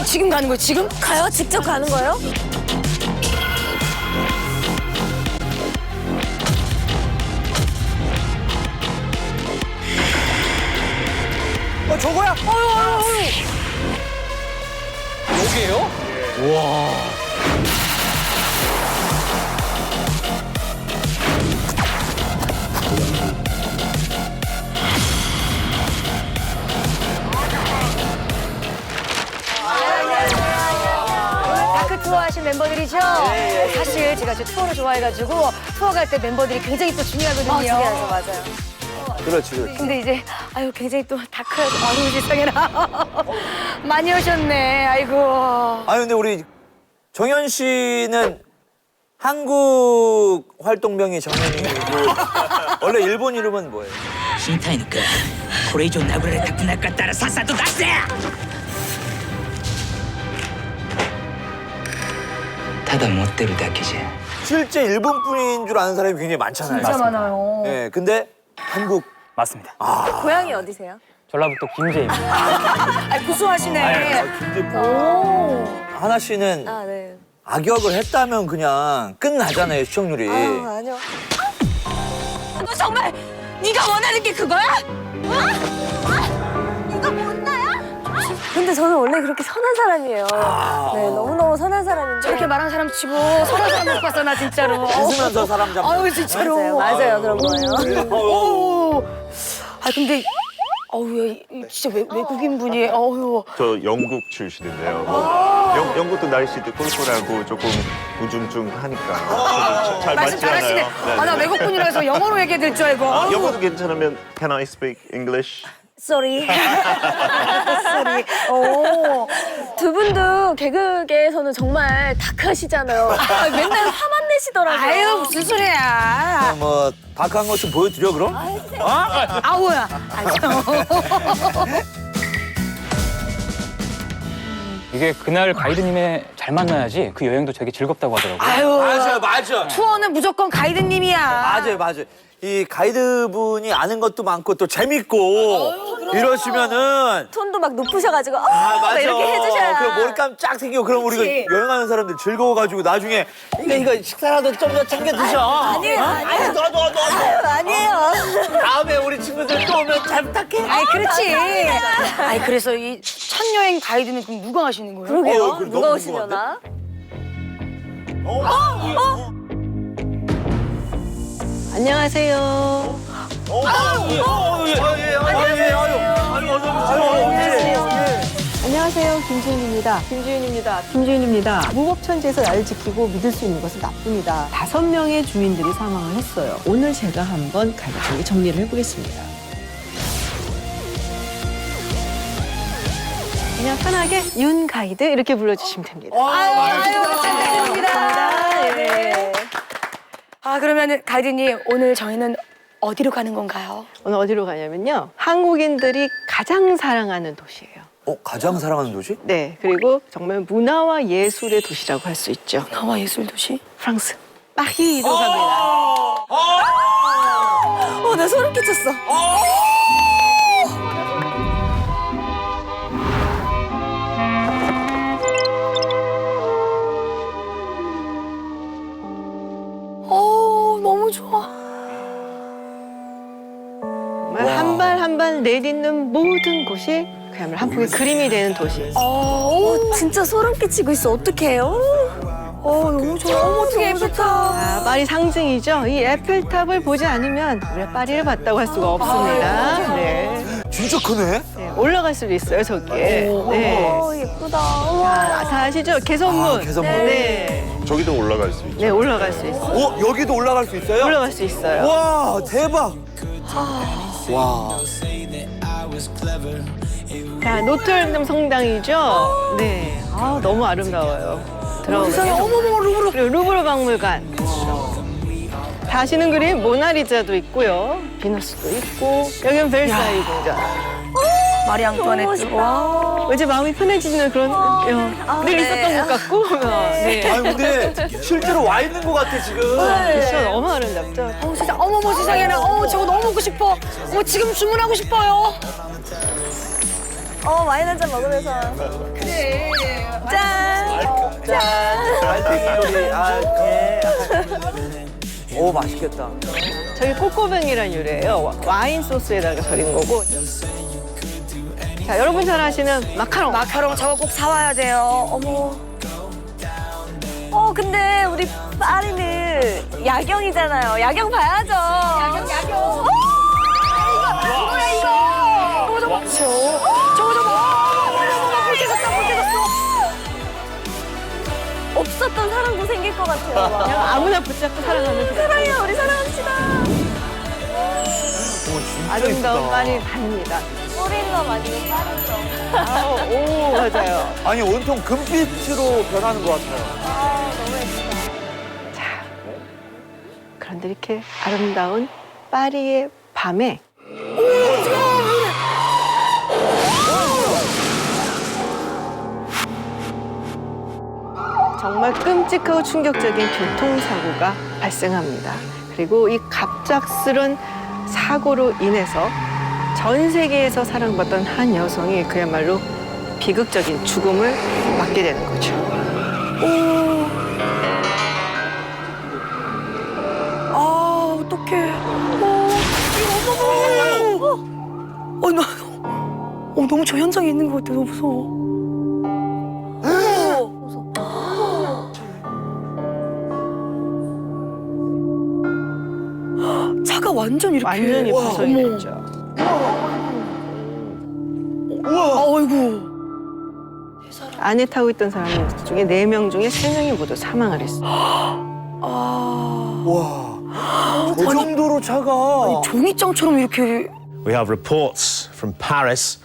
지금 가는 거예요, 지금? 가요? 직접 가는 거예요? 저거야? 여기에요? 우와. 다크 투어 하신 멤버들이죠? 사실 제가 저 투어를 좋아해가지고 투어 갈 때 멤버들이 굉장히 또 중요하거든요. 중요하죠, 맞아요. 그렇지, 그렇지. 근데 이제 아유 굉장히 또 다크해서 아유 세상에나 많이 오셨네. 아이고. 아니 근데 우리 정현 씨는 한국 활동명이 정현이고 원래 일본 이름은 뭐예요? 死にたいのかこれ以上殴られたくなかったらさっさと出せただ持ってるだけじゃ 실제 일본 분인 줄 아는 사람이 굉장히 많잖아요. 진짜 많아요. 네, 근데 한국 맞습니다. 고향이 어디세요? 전라북도 김제입니다. 아 구수하시네. 김대표 하나 씨는 아, 네. 악역을 했다면 그냥 끝나잖아요, 시청률이. 아니요. 너 정말 네가 원하는 게 그거야? 이거 못 나요? 근데 저는 원래 그렇게 선한 사람이에요. 네, 너무너무 선한 사람인데. 저렇게 말하는 사람 치고 서로 사람 못 봤어 나 진짜로. 웃으면서 사람 잡는. 아유 진짜로. 맞아요, 그런 거예요. 오. 아 근데 어우 야, 진짜 외국인 분이 어우. 저 영국 출신인데요. 영국도 날씨도 꿀꿀하고 조금 우중충하니까 잘 말씀 맞지 잘하시네. 않아요? 아 나 외국 분이라 해서 영어로 얘기해야 될 줄 알고. 아우. 영어도 괜찮으면 Can I speak English? Sorry. 소리. 오. 두 분도 개그계에서는 정말 다크하시잖아요. 맨날 화만 내시더라고요. 아유 무슨 소리야. 뭐 다크한 것 좀 보여드려 그럼? 아우야. 이게 그날 가이드님에 잘 만나야지 그 여행도 되게 즐겁다고 하더라고요. 아유. 맞아, 맞아. 투어는 무조건 가이드님이야. 맞아요, 맞아요. 이 가이드분이 아는 것도 많고 또 재밌고 이러시면은 톤도 막 높으셔가지고 맞아. 이렇게 해주셔야. 그럼 머리감 쫙 생기고 그럼 그치. 우리가 여행하는 사람들 즐거워가지고 나중에 이거 식사라도 좀 더 챙겨 드셔. 아니에요, 아니에요. 너. 아니에요. 다음에 우리 친구들 또 오면 잘 부탁해. 아이 그렇지. 아이 그래서 이 첫 여행 가이드는 그럼 누가 하시는 거예요? 그러게요. 그래, 누가 너무 오시려나? 안녕하세요. 안녕하세요. 김주윤입니다. 김주윤입니다. 무법천지에서 나를 지키고 믿을 수 있는 것은 나뿐이다. 5명의 주민들이 사망을 했어요. 오늘 제가 한번 간략하게 정리를 해보겠습니다. 그냥 편하게 윤 가이드 이렇게 불러주시면 됩니다. 아유 감사드립니다. 네. 아 그러면 가이드님 오늘 저희는 어디로 가는 건가요? 오늘 어디로 가냐면요. 한국인들이 가장 사랑하는 도시예요. 가장 사랑하는 도시? 네, 그리고 정말 문화와 예술의 도시라고 할 수 있죠. 나와 예술 도시? 프랑스 파리로 갑니다. 나 소름 끼쳤어. 너무 좋아. 정말 한 발 한 발 내딛는 모든 곳이 그야말로 한 폭의 그림이 되는 도시. 진짜 소름 끼치고 있어. 어떡해요? 너무 좋아. 어떻게 예쁘다. 아, 파리 상징이죠. 이 에펠탑을 보지 않으면 우리가 파리를 봤다고 할 수가 없습니다. 네. 진짜 크네. 네, 올라갈 수도 있어요, 저기에. 네. 예쁘다. 다 아시죠? 개선문. 개선문. 네. 저기도 올라갈 수 있죠. 네, 올라갈 수 있어요. 여기도 올라갈 수 있어요? 올라갈 수 있어요. 와, 대박. 와. 자, 노트르담 성당이죠. 네. 아, 너무 아름다워요. 들어오세요. 어머머 루브르. 그리고 루브르 박물관. 다시는 그림 모나리자도 있고요. 비너스도 있고. 여기는 벨사이 궁전. 마리 앙투아네트. 와. 왠지 마음이 편해지는 그런 늘 네. 있었던 것 같고. 네. 아니 근데 실제로 와 있는 것 같아 지금. 그렇죠. 너무 아름답죠. 진짜 어머머 세상에나. 저거 너무 먹고 싶어. 지금 주문하고 싶어요. 와인 한 잔 먹으면서. 그래. 짠. 짠. 알팽이 요리. 예. 오, 맛있겠다. 저기 꼬꼬뱅이란 유래예요. 와인 소스에다가 절인 거고. 자, 여러분 잘 아시는 마카롱. 마카롱 저거 꼭 사와야 돼요. 어머. 근데 우리 파리는 야경이잖아요. 야경 봐야죠. 야경. 뭐야 이거? 저거 불 깨졌어. 없었던 사랑도 생길 것 같아요. 막. 그냥 아무나 붙잡고 사랑하면 돼요. 사랑해요, 우리 사랑합시다. 아름다운 파리 반입니다. 꼬리가 아니고 파리죠. 오, 맞아요. 아니, 온통 금빛으로 변하는 것 같아요. 너무 예쁘다. 그런데 이렇게 아름다운 파리의 밤에 정말 끔찍하고 충격적인 교통사고가 발생합니다. 그리고 이 갑작스런 사고로 인해서 전 세계에서 사랑받던 한 여성이 그야말로 비극적인 죽음을 맞게 되는 거죠. 어떡해. 너무 저 현장에 있는 것 같아. 너무 무서워. 차가 완전 이렇게. 완전히 와, 부서이 어머. 됐죠. 아이고. 안에 타고 있던 사람 중에 4명 중에 3명이 모두 사망을 했어요. 와. 저 정도로 차가. 종이장처럼 이렇게. We have reports from Paris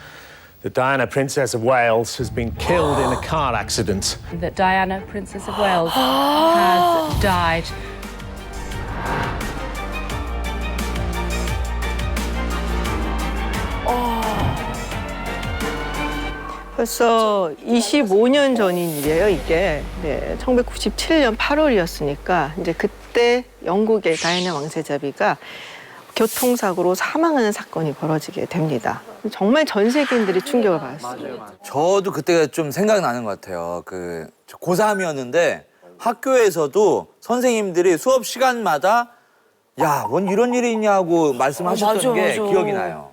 that Diana, Princess of Wales, has been killed in a car accident. That Diana, Princess of Wales, has died. 벌써 25년 전인 일이에요, 이게. 네, 1997년 8월이었으니까 이제 그때 영국의 다이애나 왕세자비가 교통사고로 사망하는 사건이 벌어지게 됩니다. 정말 전 세계인들이 충격을 받았어요. 저도 그때가 좀 생각나는 것 같아요. 저 고3이었는데 학교에서도 선생님들이 수업 시간마다 야, 뭔 이런 일이 있냐고 말씀하셨던 맞아, 게 맞아. 기억이 나요.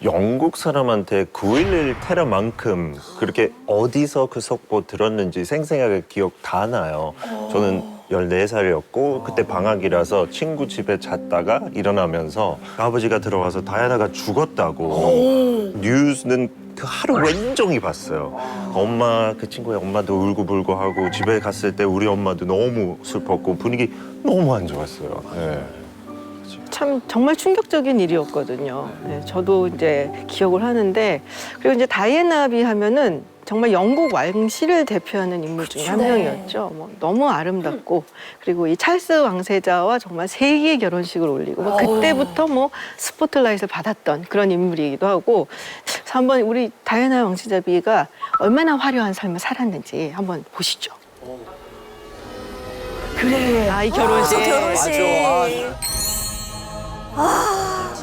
영국 사람한테 9.11 테러만큼 그렇게 어디서 그 속보 들었는지 생생하게 기억 다 나요. 저는 14살이었고 그때 방학이라서 친구 집에 잤다가 일어나면서 아버지가 들어와서 다이아나가 죽었다고 뉴스는 그 하루 왼종일 봤어요. 엄마, 그 친구의 엄마도 울고불고 하고 집에 갔을 때 우리 엄마도 너무 슬펐고 분위기 너무 안 좋았어요. 네. 참 정말 충격적인 일이었거든요. 네, 저도 이제 기억을 하는데 그리고 이제 다이애나비 하면은 정말 영국 왕실을 대표하는 인물 중에 한 명이었죠. 뭐 너무 아름답고 그리고 이 찰스 왕세자와 정말 세기의 결혼식을 올리고 뭐 그때부터 뭐 스포트라이트를 받았던 그런 인물이기도 하고 그래서 한번 우리 다이애나 왕세자비가 얼마나 화려한 삶을 살았는지 한번 보시죠. 그래. 이 결혼식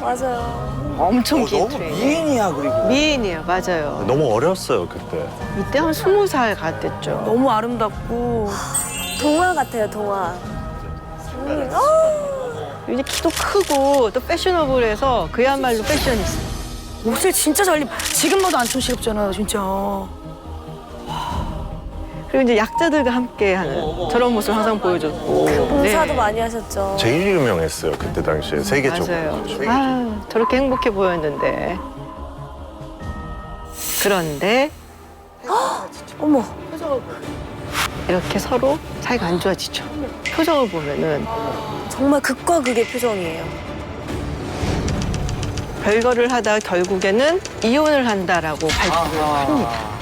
맞아요. 엄청 긴 너무 트레인. 미인이야, 그리고. 미인이에요, 맞아요. 너무 어렸어요 그때. 이때 한 20살 같았죠. 너무 아름답고. 동화 같아요, 동화. 이제 키도 크고 또 패셔너블해서 그야말로 패셔니스트. 옷을 진짜 잘 입. 지금 봐도 안 촌스럽잖아요, 진짜. 그리고 이제 약자들과 함께하는 저런 모습을 항상 보여줬고. 봉사도 많이 하셨죠. 제일 유명했어요 그때 당시에 세계적으로. 맞아요. 저렇게 행복해 보였는데. 그런데 어머. 이렇게 서로 사이가 안 좋아지죠. 표정을 보면은 정말 극과 극의 표정이에요. 별거를 하다 결국에는 이혼을 한다라고 발표를 합니다.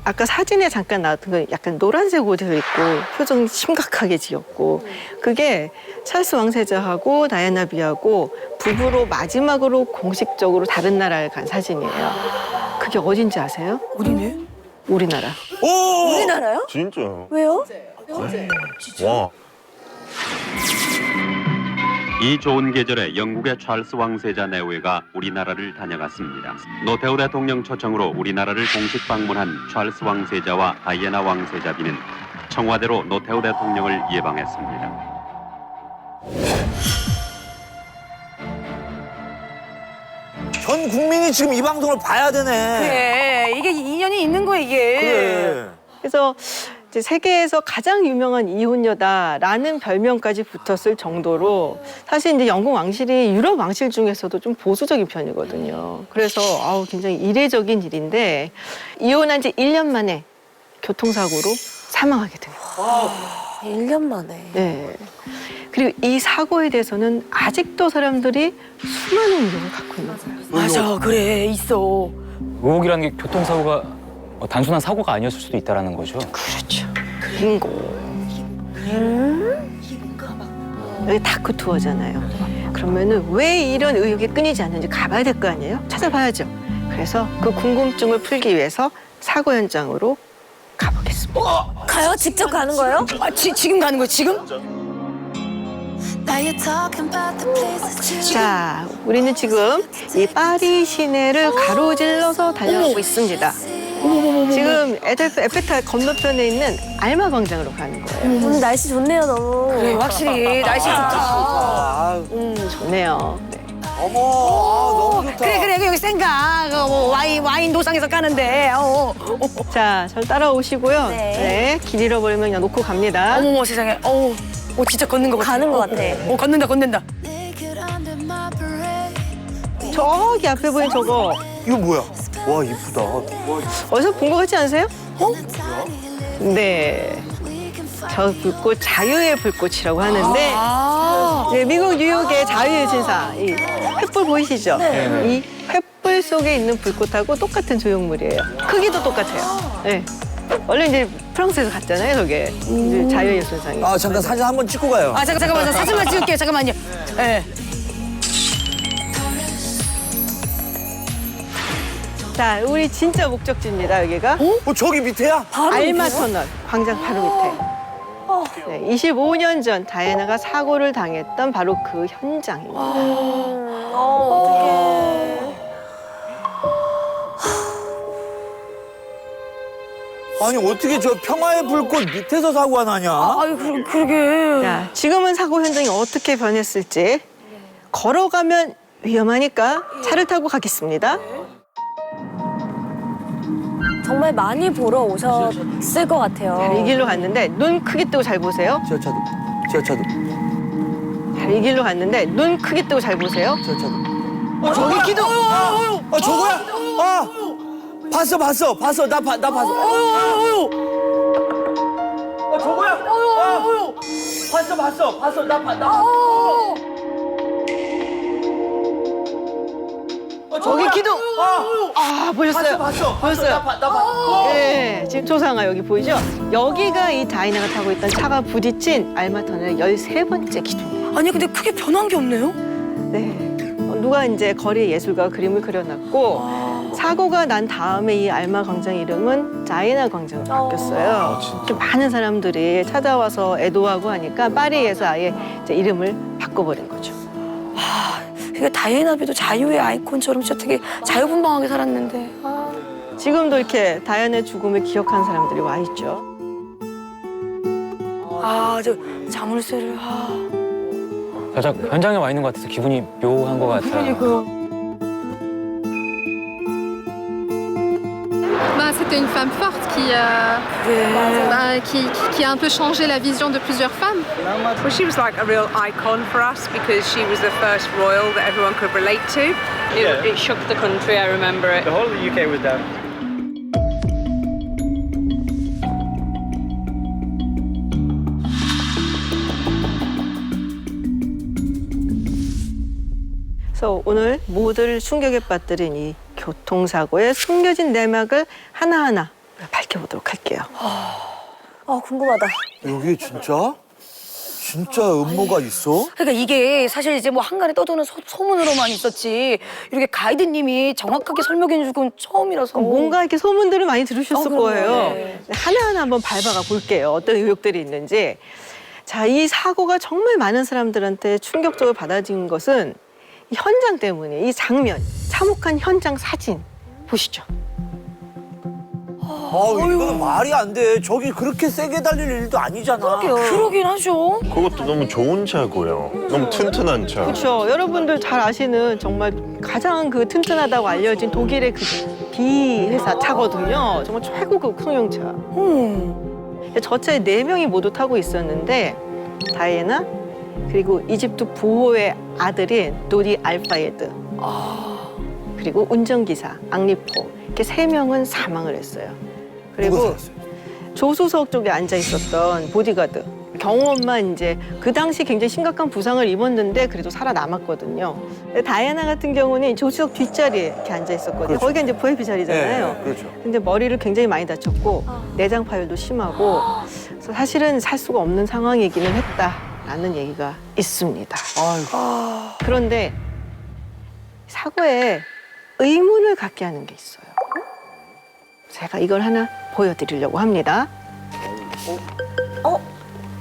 아까 사진에 잠깐 나왔던 건 약간 노란색 옷을 입고 표정이 심각하게 지었고 그게 찰스 왕세자하고 다이애나비하고 부부로 마지막으로 공식적으로 다른 나라를 간 사진이에요. 그게 어딘지 아세요? 어디네? 우리나라. 우리나라요? 진짜요? 왜요? 와. 이 좋은 계절에 영국의 찰스 왕세자 내외가 우리나라를 다녀갔습니다. 노태우 대통령 초청으로 우리나라를 공식 방문한 찰스 왕세자와 다이애나 왕세자비는 청와대로 노태우 대통령을 예방했습니다. 전 국민이 지금 이 방송을 봐야 되네. 그래, 이게 인연이 있는 거야, 이게. 그래. 그래서 이제 세계에서 가장 유명한 이혼녀다라는 별명까지 붙었을 정도로 사실 이제 영국 왕실이 유럽 왕실 중에서도 좀 보수적인 편이거든요. 그래서 굉장히 이례적인 일인데 이혼한 지 1년 만에 교통사고로 사망하게 돼요. 1년 만에. 네. 그리고 이 사고에 대해서는 아직도 사람들이 수많은 의혹을 갖고 있는 거예요. 맞아, 그래, 있어. 의혹이라는 게 교통사고가 단순한 사고가 아니었을 수도 있다는 거죠. 그렇죠. 빙고. 여기 다크 투어잖아요. 그러면은 왜 이런 의혹이 끊이지 않는지 가봐야 될 거 아니에요? 찾아봐야죠. 그래서 그 궁금증을 풀기 위해서 사고 현장으로 가보겠습니다. 가요? 직접 가는 거예요? 지금 가는 거야, 지금? 자, 우리는 지금 이 파리 시내를 가로질러서 달려가고 있습니다. 지금 에펠탑 건너편에 있는 알마 광장으로 가는 거예요. 오늘 날씨 좋네요, 너무. 그래, 확실히 날씨 좋다. 좋네요. 네. 어머, 너무 좋다. 그래, 여기 생강, 와인 도상에서 까는데. 자, 저 따라오시고요. 네. 네, 길 잃어버리면 그냥 놓고 갑니다. 어머머, 세상에. 진짜 걷는 거 같아. 가는 것 같아. 걷는다. 저기 앞에 보이는 저거 이거 뭐야? 와, 이쁘다. 어디서 본 거 같지 않으세요? 네. 저 불꽃 자유의 불꽃이라고 하는데 네, 미국 뉴욕의 자유의 신사 이 횃불 보이시죠? 이 횃불 속에 있는 불꽃하고 똑같은 조형물이에요. 크기도 똑같아요. 네. 원래 이제 프랑스에서 갔잖아요, 저게. 이제 자유의 예술상이. 잠깐 사진 한번 찍고 가요. 잠깐만, 사진만 찍을게요. 잠깐만요. 네. 자, 우리 진짜 목적지입니다, 여기가. 저기 밑에야? 알마 터널, 광장 바로 밑에. 네, 25년 전 다이애나가 사고를 당했던 바로 그 현장입니다. 어떡해. 아니, 어떻게 저 평화의 불꽃 밑에서 사고가 나냐? 그러게. 자, 지금은 사고 현장이 어떻게 변했을지 걸어가면 위험하니까 차를 타고 가겠습니다. 정말 많이 보러 오셨을 것 같아요. 자, 이 길로 갔는데 눈 크게 뜨고 잘 보세요. 지하차도. 자, 이 길로 갔는데 눈 크게 뜨고 잘 보세요. 지하차도. 저기 기도. 저거야? 봤어. 나 봤어. 저거야? 봤어. 나 봤어. 저기 기둥. 보셨어요? 보셨어요? 나 봤어. 네, 지금 조상아 여기 보이죠? 여기가 이 다이나가 타고 있던 차가 부딪힌 알마 터널의 13번째 기둥이에요. 아니, 근데 크게 변한 게 없네요? 네. 누가 이제 거리 예술가가 그림을 그려놨고 사고가 난 다음에 이 알마 광장 이름은 다이애나 광장으로 바뀌었어요. 좀 많은 사람들이 찾아와서 애도하고 하니까 파리에서 아예 이제 이름을 바꿔버린 거죠. 그러니까 다이애나비도 자유의 아이콘처럼 진짜 되게 자유분방하게 살았는데. 지금도 이렇게 다이애나의 죽음을 기억하는 사람들이 와 있죠. 저 자물쇠를. 살짝 현장에 와 있는 것 같아서 기분이 묘한 것 같아요. C'était une femme forte qui a un peu changé la vision de plusieurs femmes. Well, she was like a real icon for us because she was the first royal that everyone could relate to. It shook the country, I remember it. The whole of the UK was down. 그래서 오늘 모두를 충격에 빠뜨린 이 교통사고의 숨겨진 내막을 하나하나 밝혀보도록 할게요. 궁금하다. 여기 진짜 음모가 있어? 그러니까 이게 사실 이제 뭐 한간에 떠도는 소문으로만 있었지 이렇게 가이드님이 정확하게 설명해 준 건 처음이라서. 뭔가 이렇게 소문들을 많이 들으셨을 그럼요. 거예요. 네. 하나하나 한번 밟아가 볼게요. 어떤 의혹들이 있는지. 자, 이 사고가 정말 많은 사람들한테 충격적으로 받아진 것은 이 현장 때문에 이 장면, 참혹한 현장 사진 보시죠. 이거는 말이 안 돼. 저기 그렇게 세게 달릴 일도 아니잖아. 그러긴 하죠. 그것도 너무 좋은 차고요. 너무 튼튼한 차. 그렇죠. 여러분들 잘 아시는 정말 가장 그 튼튼하다고 알려진 독일의 그 B 회사 차거든요. 정말 최고급 승용차. 저 차에 4명이 모두 타고 있었는데 다이애나 그리고 이집트 부호의 아들인 도리 알파예드 그리고 운전기사 앙리포 이렇게 3명은 사망을 했어요. 그리고 조수석 쪽에 앉아 있었던 보디가드 경호원만 이제 그 당시 굉장히 심각한 부상을 입었는데 그래도 살아남았거든요. 근데 다이애나 같은 경우는 조수석 뒷자리에 이렇게 앉아 있었거든요. 그렇죠. 거기가 이제 VIP 자리잖아요. 네, 그렇죠. 근데 머리를 굉장히 많이 다쳤고 내장 파열도 심하고 그래서 사실은 살 수가 없는 상황이기는 했다라는 얘기가 있습니다. 그런데 사고에 의문을 갖게 하는 게 있어요. 제가 이걸 하나 보여드리려고 합니다.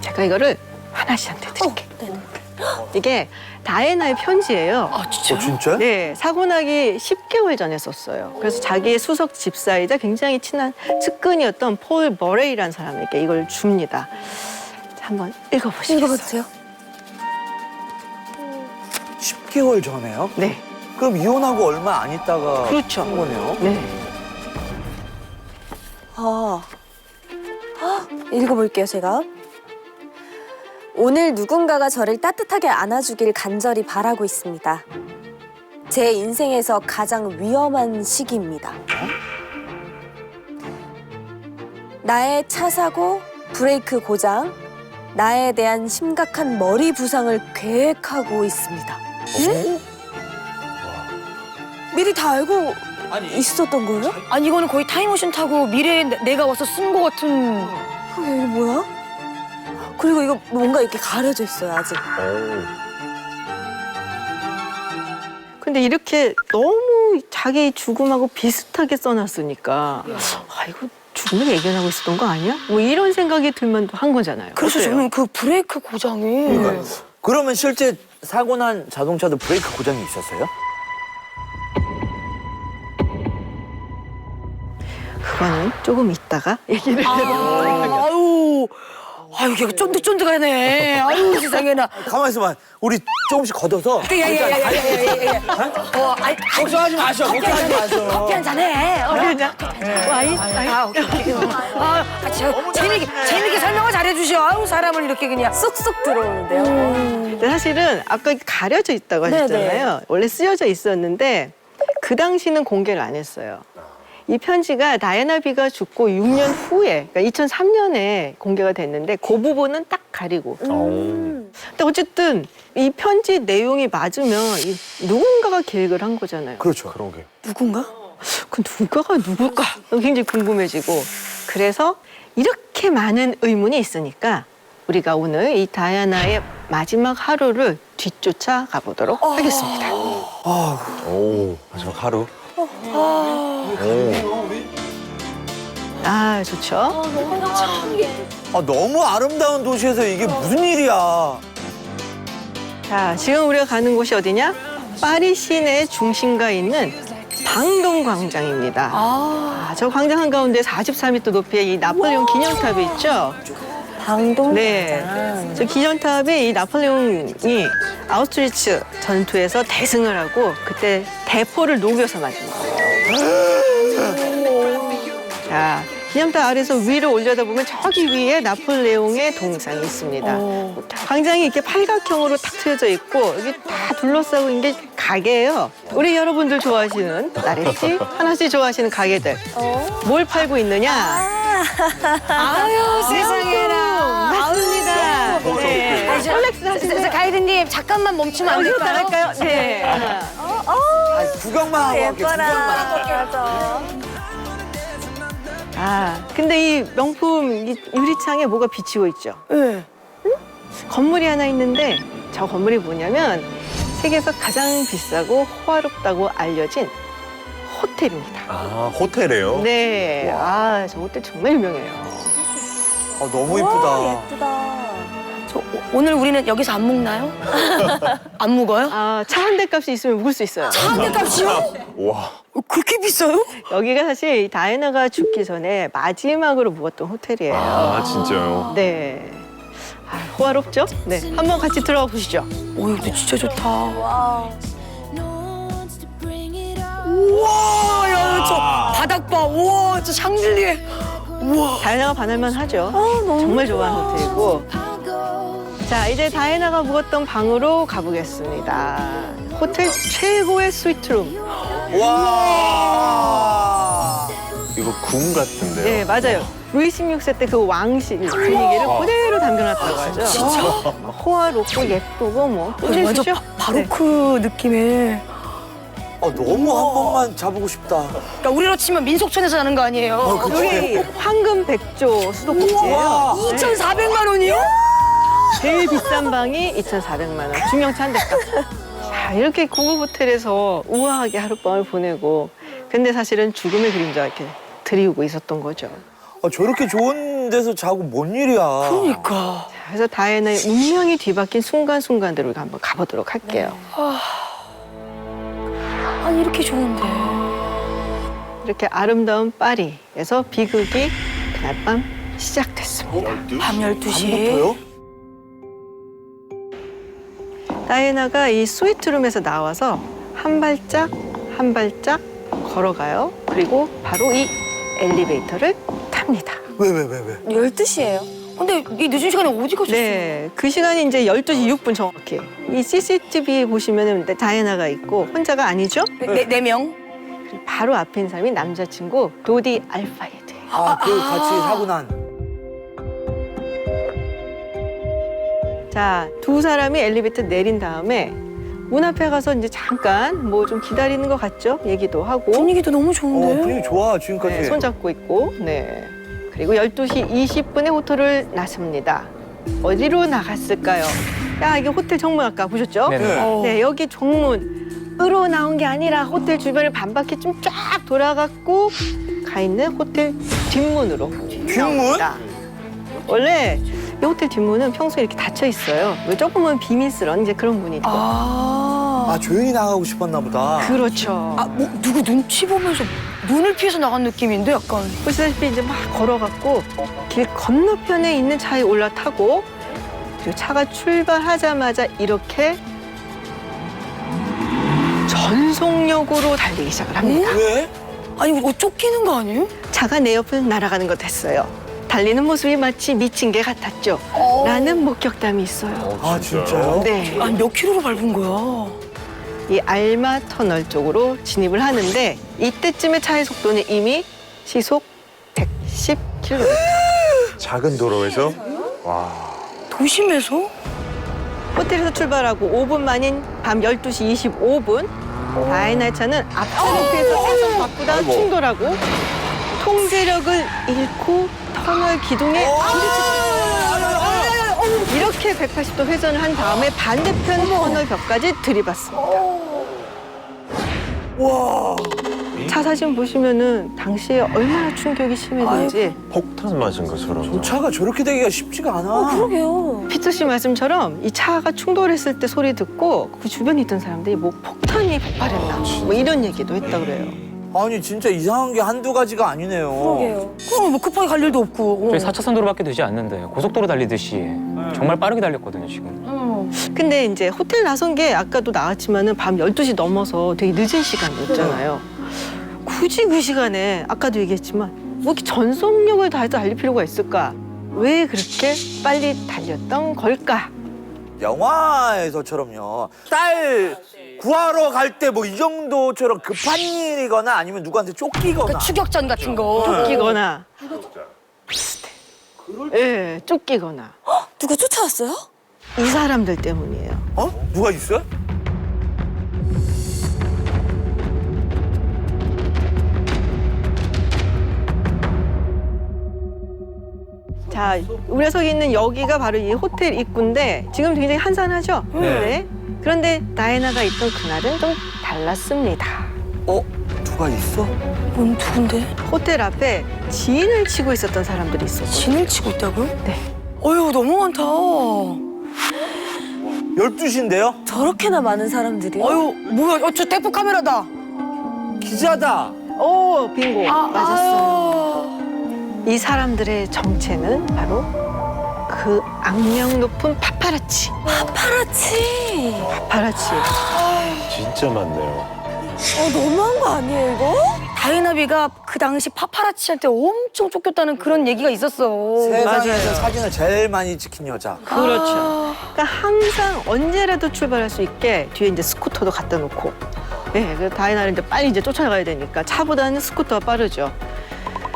제가 이거를 하나 씨한테 드릴게요. 이게 다이애나의 편지예요. 진짜? 네, 사고 나기 10개월 전에 썼어요. 그래서 자기의 수석 집사이자 굉장히 친한 측근이었던 폴 머레이라는 사람에게 이걸 줍니다. 자, 한번 읽어보시겠어요? 읽어보세요. 10개월 전에요? 네. 그럼 이혼하고 얼마 안 있다가 그렇죠. 한 거네요? 네. 읽어볼게요, 제가. 오늘 누군가가 저를 따뜻하게 안아주길 간절히 바라고 있습니다. 제 인생에서 가장 위험한 시기입니다. 나의 차 사고, 브레이크 고장, 나에 대한 심각한 머리 부상을 계획하고 있습니다. 미리 다 알고 있었던 거예요? 아니 이거는 거의 타임머신 타고 미래에 내가 와서 쓴 거 같은. 이게 뭐야? 그리고 이거 뭔가 이렇게 가려져 있어요, 아직. 근데 이렇게 너무 자기 죽음하고 비슷하게 써놨으니까 이거 죽음을 예견하고 있었던 거 아니야? 뭐 이런 생각이 들만 한 거잖아요. 그래서 어때요? 저는 그 브레이크 고장이. 그러면 실제 사고 난 자동차도 브레이크 고장이 있었어요? 그거는 조금 이따가 얘기를 해요. 아유, 걔가 쫀득쫀득하네. 아유, 세상에나. 가만히 있어봐. 우리 조금씩 걷어서. 예. 걱정하지 마셔. 걱정하지 마셔. 커피 한잔 해. 그냥 와인? 같이 재밌게 설명을 잘해주셔. 아유, 사람을 이렇게 그냥. 쑥쑥 들어오는데요. 근데 사실은 아까 가려져 있다고 하셨잖아요. 원래 쓰여져 있었는데 그 당시는 공개를 안 했어요. 이 편지가 다이애나 비가 죽고 6년 후에, 그러니까 2003년에 공개가 됐는데 그 부분은 딱 가리고. 근데 어쨌든 이 편지 내용이 맞으면 누군가가 계획을 한 거잖아요. 그렇죠. 그러게. 누군가? 그 누가가 누굴까? 굉장히 궁금해지고. 그래서 이렇게 많은 의문이 있으니까 우리가 오늘 이 다이애나의 마지막 하루를 뒤쫓아 가보도록 하겠습니다. 마지막 하루. 좋죠. 너무 아름다운 도시에서 이게 무슨 일이야. 자, 지금 우리가 가는 곳이 어디냐? 파리 시내 중심가에 있는 방동 광장입니다. 저 광장 한가운데 43m 높이의 이 나폴레옹 기념탑이 있죠? 방동 네. 저 기념탑에 이 나폴레옹이 아우슈비츠 전투에서 대승을 하고 그때 대포를 녹여서 맞은 거예요. 자, 기념탑 아래서 위로 올려다보면 저기 위에 나폴레옹의 동상이 있습니다. 광장이 이렇게 팔각형으로 탁 트여져 있고 여기 다 둘러싸고 있는 게 가게예요. 우리 여러분들 좋아하시는 나래씨, 하나씩 좋아하시는 가게들. 뭘 팔고 있느냐? 아유, 세상에나. 맞습니다. 네. 콜렉스 하시는 가이드님, 잠깐만 멈추면 안 될까요? 할까요? 네. 구경만 하고 갈게. 구경만. 근데 이 명품 이 유리창에 뭐가 비치고 있죠? 네. 건물이 하나 있는데 저 건물이 뭐냐면 세계에서 가장 비싸고 호화롭다고 알려진 호텔입니다. 호텔이에요? 네. 저 호텔 정말 유명해요. 너무 이쁘다. 예쁘다. 저 오늘 우리는 여기서 안 묵나요? 안 묵어요? 아, 차 한 대 값이 있으면 묵을 수 있어요. 차 한 대 값이요? 와. 그렇게 비싸요? 여기가 사실 이 다이애나가 죽기 전에 마지막으로 묵었던 호텔이에요. 아, 진짜요? 네. 아, 호화롭죠? 네. 한번 같이 들어가 보시죠. 오, 이거 진짜 좋다. 우와, 야, 저 바닥 봐. 우와, 저 샹들리에. 우와. 다이애나가 반할만 하죠. 정말 좋아하는 호텔이고. 자, 이제 다이애나가 묵었던 방으로 가보겠습니다. 호텔 최고의 스위트룸. 와. 이거 궁 같은데요? 네, 맞아요. 루이 16세 때 그 왕실 분위기를 그대로 담겨놨다고 하죠. 진짜? 호화롭고 예쁘고 뭐. 완전 바로크 느낌의. 너무 한 번만 잡고 싶다. 그러니까 우리로 치면 민속촌에서 자는 거 아니에요? 여기 황금 백조 수도꼭지예요. 2,400만 원이요? 제일 비싼 방이 2,400만 원. 중형차 한 대값. 자, 이렇게 고급 호텔에서 우아하게 하룻밤을 보내고, 근데 사실은 죽음의 그림자 이렇게 드리우고 있었던 거죠. 저렇게 좋은 데서 자고 뭔 일이야. 그러니까. 자, 그래서 다이애나의 운명이 뒤바뀐 순간순간들을 한번 가보도록 할게요. 아니, 이렇게 좋은데. 이렇게 아름다운 파리에서 비극이 그날 밤 시작됐습니다. 밤 12시. 밤부터요? 다이애나가 이 스위트룸에서 나와서 한 발짝 한 발짝 걸어가요. 그리고 바로 이 엘리베이터를 탑니다. 왜? 12시예요. 근데 이 늦은 시간에 어디 가셨어요? 네, 그 시간이 이제 12시 6분 정확히. 이 CCTV 보시면은 다이애나가 있고 혼자가 아니죠? 네 명? 그리고 바로 앞에 있는 사람이 남자친구 도디 알파이드예요. 같이 사고 난. 자, 두 사람이 엘리베이터 내린 다음에 문 앞에 가서 이제 잠깐 뭐 좀 기다리는 것 같죠? 얘기도 하고. 분위기도 너무 좋은데? 분위기 좋아, 지금까지. 네, 손잡고 있고. 네. 그리고 12시 20분에 호텔을 나섭니다. 어디로 나갔을까요? 야, 이게 호텔 정문 아까 보셨죠? 네네. 네, 여기 정문으로 나온 게 아니라 호텔 주변을 반바퀴 좀 쫙 돌아갔고 가 있는 호텔 뒷문으로 나옵니다. 원래 이 호텔 뒷문은 평소에 이렇게 닫혀 있어요. 왜 조금은 비밀스러운 이제 그런 문이 있고. 조용히 나가고 싶었나 보다. 그렇죠. 뭐 누구 눈치 보면서 눈을 피해서 나간 느낌인데 약간. 보시다시피 이제 막 걸어갔고 길 건너편에 있는 차에 올라타고 그리고 차가 출발하자마자 이렇게 전속력으로 달리기 시작을 합니다. 왜? 아니, 쫓기는 거 아니에요? 차가 내 옆을 날아가는 것 같았어요. 달리는 모습이 마치 미친 개 같았죠. 라는 목격담이 있어요. 진짜요? 네. 아니, 몇 킬로로 밟은 거야? 이 알마 터널 쪽으로 진입을 하는데 이때쯤에 차의 속도는 이미 시속 110km. 작은 도로에서? 도심에서? 호텔에서 출발하고 5분 만인 밤 12시 25분 다이애나의 차는 앞차로피에서 차선 바꾸다 충돌하고 통제력을 잃고 터널 기둥에 이렇게 180도 회전을 한 다음에 반대편 터널 벽까지 들이받습니다. 와. 차 사진 보시면은 당시에 얼마나 충격이 심했는지. 폭탄 맞은 것처럼. 차가 저렇게 되기가 쉽지가 않아. 그러게요. 피터 씨 말씀처럼 이 차가 충돌했을 때 소리 듣고 그 주변에 있던 사람들이 뭐 폭탄이 폭발했나 뭐 이런 얘기도 했다 그래요. 아니 진짜 이상한 게 한두 가지가 아니네요. 그러게요. 그럼 뭐 급하게 갈 일도 없고. 저희 4차선 도로밖에 되지 않는데 고속도로 달리듯이 정말 빠르게 달렸거든요, 지금. 근데 이제 호텔 나선 게 아까도 나왔지만은 밤 12시 넘어서 되게 늦은 시간이었잖아요. 굳이 그 시간에 아까도 얘기했지만 뭐 이렇게 전속력을 다해서 달릴 필요가 있을까? 왜 그렇게 빨리 달렸던 걸까? 영화에서처럼요. 딸 구하러 갈 때 뭐 이 정도처럼 급한 일이거나 아니면 누구한테 쫓기거나. 추격전 같은 거. 쫓기거나. 비슷해. 예, 쫓기거나. 누가 쫓아왔어요? 이 사람들 때문이에요. 누가 있어요? 자, 우리가 서 있는 여기가 바로 이 호텔 입구인데 지금 굉장히 한산하죠? 네. 그런데 다이애나가 있던 그날은 좀 달랐습니다. 누가 있어? 누군데? 호텔 앞에 진을 치고 있었던 사람들이 있었거든요. 진을 치고 있다고요? 네. 어휴, 너무 많다. 12시인데요? 저렇게나 많은 사람들이. 어유 뭐야? 저 대포 카메라다. 기자다. 오, 빙고. 맞았어요. 아유. 이 사람들의 정체는 바로 그 악명 높은 파파라치. 파파라치. 파파라치. 진짜 많네요. 너무한 거 아니에요, 이거? 다이나비가 그 당시 파파라치한테 엄청 쫓겼다는 그런 얘기가 있었어. 세상에서 사진을 제일 많이 찍힌 여자. 그렇죠. 그러니까 항상 언제라도 출발할 수 있게 뒤에 이제 스쿠터도 갖다 놓고. 네, 그래서 다이나를 이제 빨리 이제 쫓아가야 되니까 차보다는 스쿠터가 빠르죠.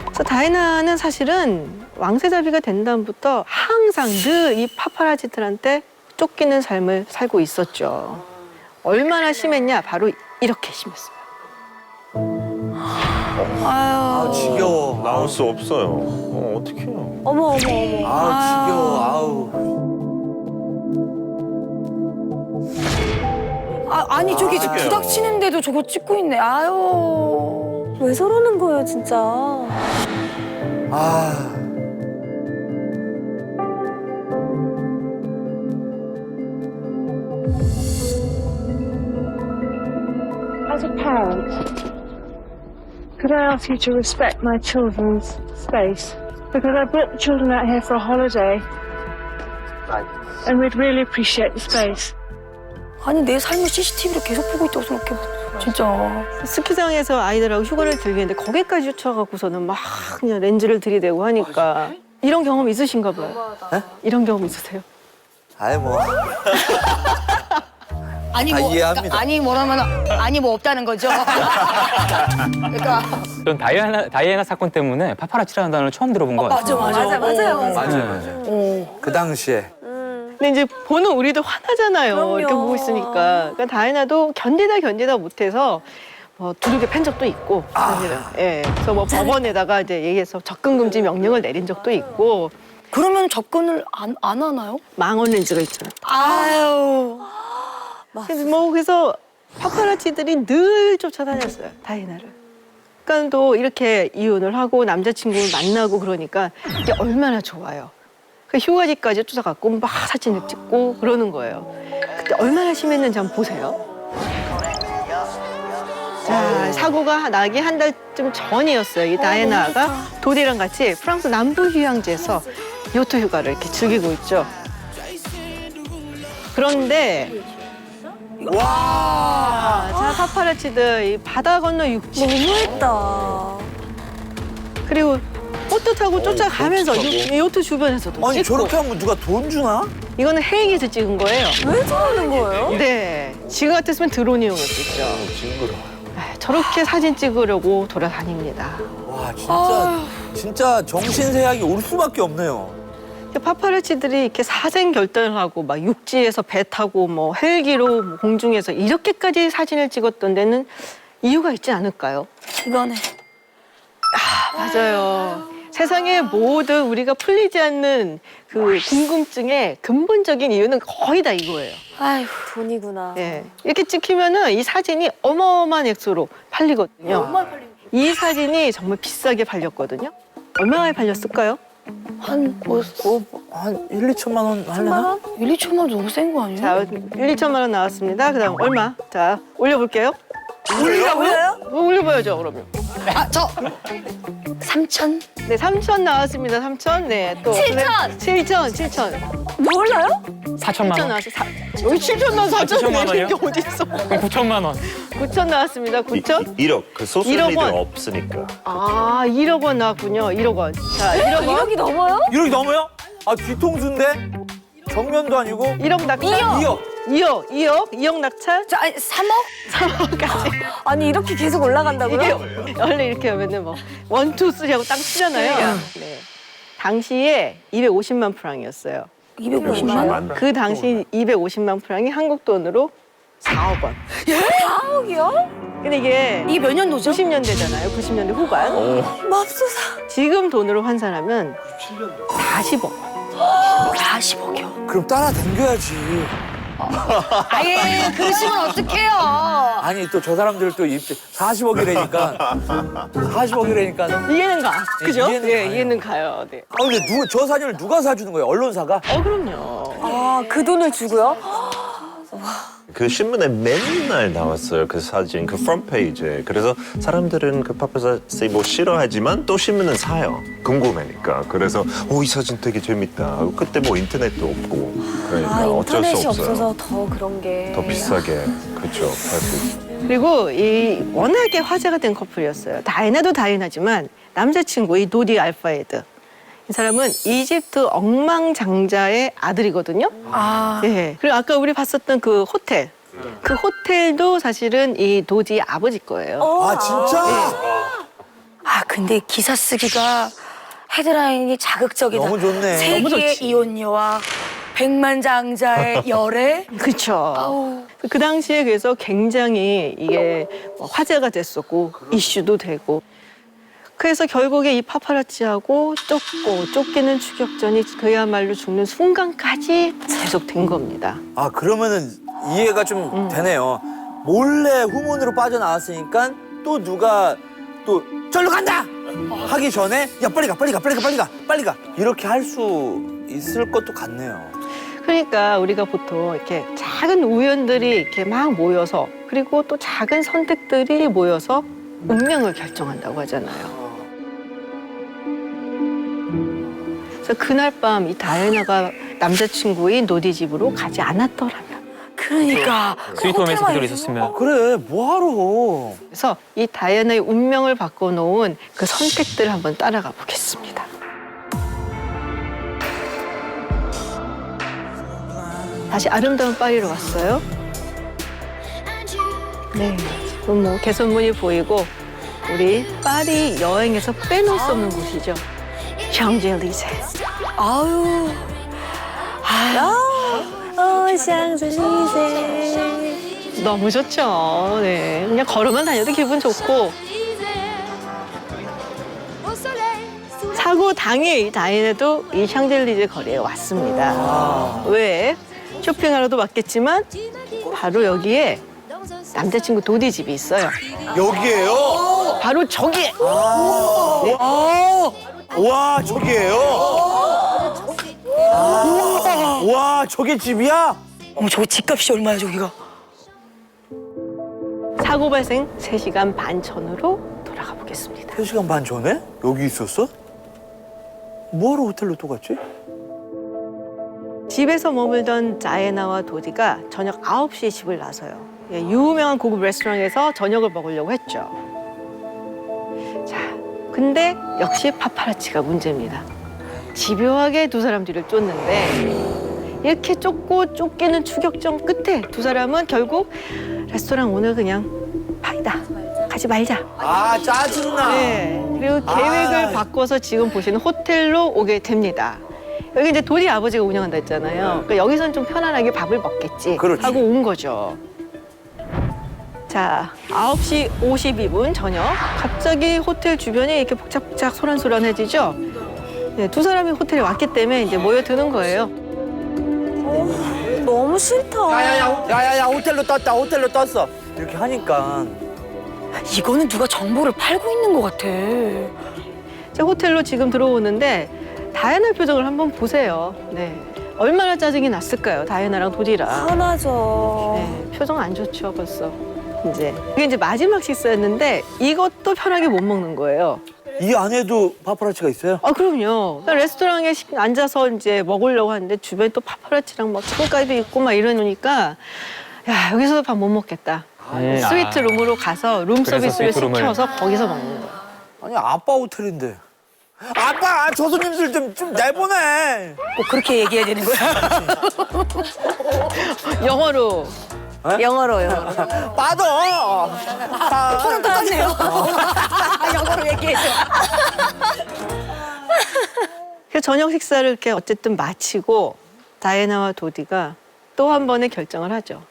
그래서 다이나는 사실은 왕세자비가 된 다음부터 항상 늘 이 파파라치들한테 쫓기는 삶을 살고 있었죠. 얼마나 심했냐? 바로 이렇게 심했어요. 아, 지겨워. 나올 수 없어요. 어떡해요. 어머, 어머, 어머. 아우, 지겨워. 아우. 아니 저기 부닥치는데도 저거 찍고 있네. 아유. 왜 저러는 거예요, 진짜. 아. As a parent, could I ask you to respect my children's space? Because I brought the children out here for a holiday. And we'd really appreciate the space. 아니 내 삶을 CCTV로 계속 보고 있다고 생각해. 진짜. 스키장에서 아이들하고 휴가를 들겠는데 거기까지 쫓아가고서는 막 그냥 렌즈를 들이대고 하니까 이런 경험 있으신가 봐요. 네? 이런 경험 있으세요? 아이 뭐. 아니 다 뭐 이해합니다. 아니 뭐라면 아니 뭐 없다는 거죠. 그러니까 전 다이애나 사건 때문에 파파라치라는 단어를 처음 들어본 것 같아요. 맞아요. 그 당시에. 근데 이제 보는 우리도 화나잖아요. 그럼요. 이렇게 보고 있으니까. 그러니까 다이애나도 견디다 못해서 뭐 두들겨 팬 적도 있고 사실은. 예. 그래서 뭐 법원에다가 이제 얘기해서 접근 금지 명령을 내린 적도 있고. 그러면 접근을 안 하나요? 망원 렌즈가 있잖아요. 아유. 그래서 파파라치들이 늘 쫓아다녔어요, 다이애나를. 그러니까 또 이렇게 이혼을 하고 남자친구를 만나고 그러니까 이게 얼마나 좋아요. 그 휴가지까지 쫓아갔고 막 사진을 찍고 그러는 거예요. 그때 얼마나 심했는지 한번 보세요. 자, 사고가 나기 한 달쯤 전이었어요. 이 다이애나가 도디랑 같이 프랑스 남부 휴양지에서 요트 휴가를 이렇게 즐기고 있죠. 그런데 와, 자 파파라치들 이 바다 건너 육지 너무했다. 그리고 보트 타고 쫓아가면서 요트 주변에서도 아니 찍고. 저렇게 하면 누가 돈 주나? 이거는 헬기에서 찍은 거예요. 왜 저러는 거예요? 네, 지금 같았으면 드론 이용했겠죠. 징그러워요. 저렇게 사진 찍으려고 돌아다닙니다. 와 진짜 정신세약이 올 수밖에 없네요. 파파라치들이 이렇게 사생 결단을 하고 막 육지에서 배 타고 뭐 헬기로 뭐 공중에서 이렇게까지 사진을 찍었던 데는 이유가 있지 않을까요? 이거네. 맞아요. 세상의 모든 우리가 풀리지 않는 그 궁금증의 근본적인 이유는 거의 다 이거예요. 아유. 돈이구나. 예. 이렇게 찍히면은 이 사진이 어마어마한 액수로 팔리거든요. 이 사진이 정말 비싸게 팔렸거든요. 얼마나 팔렸을까요? 한 1, 2천만 원 하려나? 1, 2천만 원 너무 센 거 아니에요? 자, 1, 2천만 원 나왔습니다. 그다음 얼마? 자, 올려볼게요. 올려요? 올려봐야죠, 그러면. 저 3천? 네, 3천 나왔습니다. 3천. 네, 또 7천. 몰라요? 4천만 7천 원. 나왔어. 여기 7천 나와서 4천 7천만 내는 원이요? 게 어디 있어? 그럼 9천만 원. 9천 나왔습니다. 9천. 1억. 그 1억 소설리들 원. 없으니까. 아, 1억 원 나왔군요. 1억 원. 자, 1억 원. 1억이 넘어요? 1억이 넘어요? 아 뒤통수인데? 정면도 아니고? 1억 낙찰. 2억 낙찰. 저 아니 3억? 3억까지. 아니, 이렇게 계속 올라간다고요? 이게 원래 이렇게 하면은 뭐 1, 2, 3 하고 딱 치잖아요. 네. 당시에 250만 프랑이었어요. 250만 원? 그 당시 250만 프랑이 한국 돈으로 4억 원. 4억이요? 근데 이게 이게 몇 년도죠? 90년대잖아요. 90년대 후반. 맙소사. 지금 돈으로 환산하면 40억. 40억이요. 그럼 따라당겨야지. 아예 그러시면 어떡해요? 아니 또 저 사람들 또 40억이라니까 40억이라니까. 이해는 가. 그죠? 이해는 네, 가요. 이해는 가요. 네. 근데 저 사진을 누가 사주는 거예요? 언론사가? 그럼요. 아, 그 돈을 주고요? 그 신문에 맨날 나왔어요. 그 사진, 그 프론트 페이지에. 그래서 사람들은 그 파파라치 뭐 싫어하지만 또 신문은 사요. 궁금하니까. 그래서 이 사진 되게 재밌다. 그때 뭐 인터넷도 없고. 그러니까 어쩔 인터넷이 수 없어요. 없어서 더 그런 게. 더 비싸게. 그렇죠. 할 수 있어요. 그리고 이 워낙에 화제가 된 커플이었어요. 다이애나도 다이애나지만 남자친구 이 도디 알파헤드. 이 사람은 이집트 억망장자의 아들이거든요. 예. 그리고 아까 우리 봤었던 그 호텔. 그 호텔도 사실은 이 도디 아버지 거예요. 아 진짜? 아 근데 기사 쓰기가 헤드라인이 자극적이다. 너무 좋네. 세기의 이혼녀와 백만장자의 열애. 그렇죠. 그 당시에 그래서 굉장히 이게 화제가 됐었고 이슈도 되고. 그래서 결국에 이 파파라치하고 쫓기는 추격전이 그야말로 죽는 순간까지 계속된 겁니다. 아 그러면은 이해가 좀 되네요. 몰래 후문으로 빠져나왔으니까 또 누가 또 절로 간다 하기 전에 야 빨리 가 이렇게 할 수 있을 것도 같네요. 그러니까 우리가 보통 이렇게 작은 우연들이 이렇게 막 모여서 그리고 또 작은 선택들이 모여서 운명을 결정한다고 하잖아요. 그래서 그날 밤 이 다이애나가 남자친구인 노디 집으로 가지 않았더라면. 그러니까 스위트홈에서 그대로 있었으면. 그래 뭐하러. 그래서 이 다이애나의 운명을 바꿔놓은 그 선택들을 한번 따라가 보겠습니다. 다시 아름다운 파리로 왔어요. 네, 지금 뭐 개선문이 보이고 우리 파리 여행에서 빼놓을 수 없는 곳이죠. 샹젤리제. 아유. 샹젤리제. 너무 좋죠. 네, 그냥 걸어만 다녀도 기분 좋고. 사고 당일 이 다이애나도 이 샹젤리제 거리에 왔습니다. 왜? 쇼핑하러도 왔겠지만 바로 여기에 남자친구 도디 집이 있어요. 여기에요? 바로 저기에. 네. 와 저기에요? 와 저게 집이야? 저거 집값이 얼마야 저기가? 사고 발생 3시간 반 전으로 돌아가 보겠습니다. 3시간 반 전에? 여기 있었어? 뭐하러 호텔로 또 갔지? 집에서 머물던 다이애나와 도디가 저녁 9시에 집을 나서요. 예, 유명한 고급 레스토랑에서 저녁을 먹으려고 했죠. 자, 근데 역시 파파라치가 문제입니다. 집요하게 두 사람 뒤를 쫓는데 이렇게 쫓기는 추격전 끝에 두 사람은 결국 레스토랑 오늘 그냥 파이다. 가지 말자. 아 짜증나. 네, 그리고 계획을 바꿔서 지금 보시는 호텔로 오게 됩니다. 여기 이제 도디 아버지가 운영한다 했잖아요. 그러니까 여기서는 좀 편안하게 밥을 먹겠지 그렇지. 하고 온 거죠. 자, 9시 52분 저녁. 갑자기 호텔 주변이 이렇게 복작복작 소란소란해지죠. 네, 두 사람이 호텔에 왔기 때문에 이제 모여드는 거예요. 너무 싫다. 야야야 호텔로 떴어. 이렇게 하니까 이거는 누가 정보를 팔고 있는 것 같아. 제 호텔로 지금 들어오는데 다이애나 표정을 한번 보세요. 네, 얼마나 짜증이 났을까요? 다이애나랑 도디랑. 화나죠. 네, 표정 안 좋죠, 벌써. 이게 이제 마지막 식사였는데 이것도 편하게 못 먹는 거예요. 이 안에도 파파라치가 있어요? 아, 그럼요. 레스토랑에 앉아서 이제 먹으려고 하는데 주변에 또 파파라치랑 막 창가에도 있고 막 이러니까 야, 여기서도 밥 못 먹겠다. 스위트 룸으로 가서 룸 서비스를 시켜서 거기서 먹는 거예요. 아니 아빠 호텔인데. 아빠 저 손님들 좀 내보내. 꼭 그렇게 얘기해야 되는 거야? 영어로. 영어로요. 빠져. 톤은 똑같네요. 영어로 얘기해줘. 그 저녁 식사를 이렇게 어쨌든 마치고 다이애나와 도디가 또 한 번의 결정을 하죠.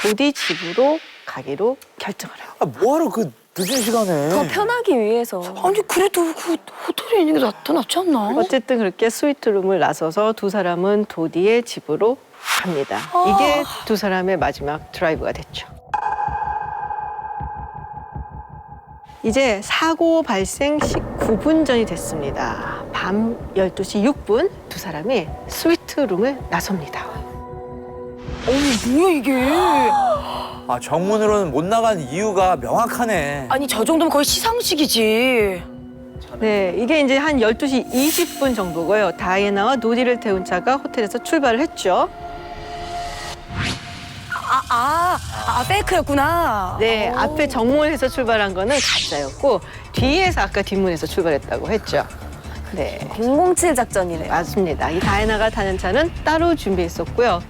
도디 집으로 가기로 결정을 해요. 아, 뭐하러 그 늦은 시간에. 더 편하기 위해서. 아니 그래도 그 호텔에 있는 게 낫지 않나? 어쨌든 그렇게 스위트룸을 나서서 두 사람은 도디의 집으로 갑니다. 이게 두 사람의 마지막 드라이브가 됐죠. 이제 사고 발생 19분 전이 됐습니다. 밤 12시 6분 두 사람이 스위트룸을 나섭니다. 뭐야 이게? 아, 정문으로는 못 나간 이유가 명확하네. 아니 저 정도면 거의 시상식이지. 네, 이게 이제 한 12시 20분 정도고요. 다이애나와 노디를 태운 차가 호텔에서 출발을 했죠. 페이크였구나. 네, 앞에 정문에서 출발한 거는 가짜였고 뒤에서 아까 뒷문에서 출발했다고 했죠. 네, 007 작전이래요. 맞습니다. 이 다이애나가 타는 차는 따로 준비했었고요.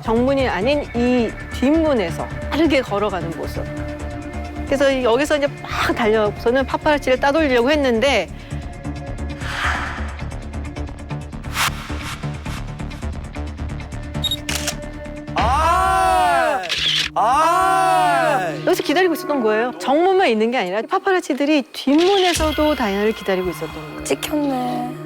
정문이 아닌 이 뒷문에서 빠르게 걸어가는 모습. 그래서 여기서 이제 막 달려서는 파파라치를 따돌리려고 했는데 여기서 기다리고 있었던 거예요. 정문만 있는 게 아니라 파파라치들이 뒷문에서도 다이애나를 기다리고 있었던 거예요. 찍혔네.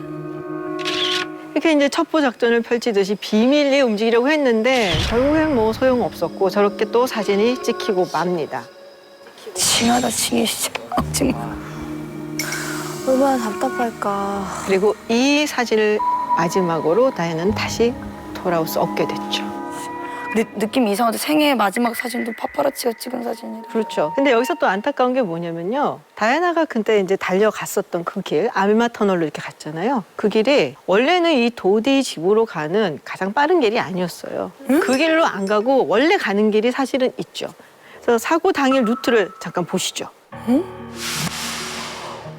이렇게 이제 첩보 작전을 펼치듯이 비밀리에 움직이려고 했는데 결국엔 뭐 소용없었고 저렇게 또 사진이 찍히고 맙니다. 징하다 징해 진짜. 정말. 얼마나 답답할까. 그리고 이 사진을 마지막으로 다이애나는 다시 돌아올 수 없게 됐죠. 느낌이 이상한데 생애 마지막 사진도 파파라치가 찍은 사진이래. 그렇죠. 근데 여기서 또 안타까운 게 뭐냐면요. 다이애나가 그때 이제 달려갔었던 그 길, 아밀마 터널로 이렇게 갔잖아요. 그 길이 원래는 이 도디 집으로 가는 가장 빠른 길이 아니었어요. 그 길로 안 가고 원래 가는 길이 사실은 있죠. 그래서 사고 당일 루트를 잠깐 보시죠.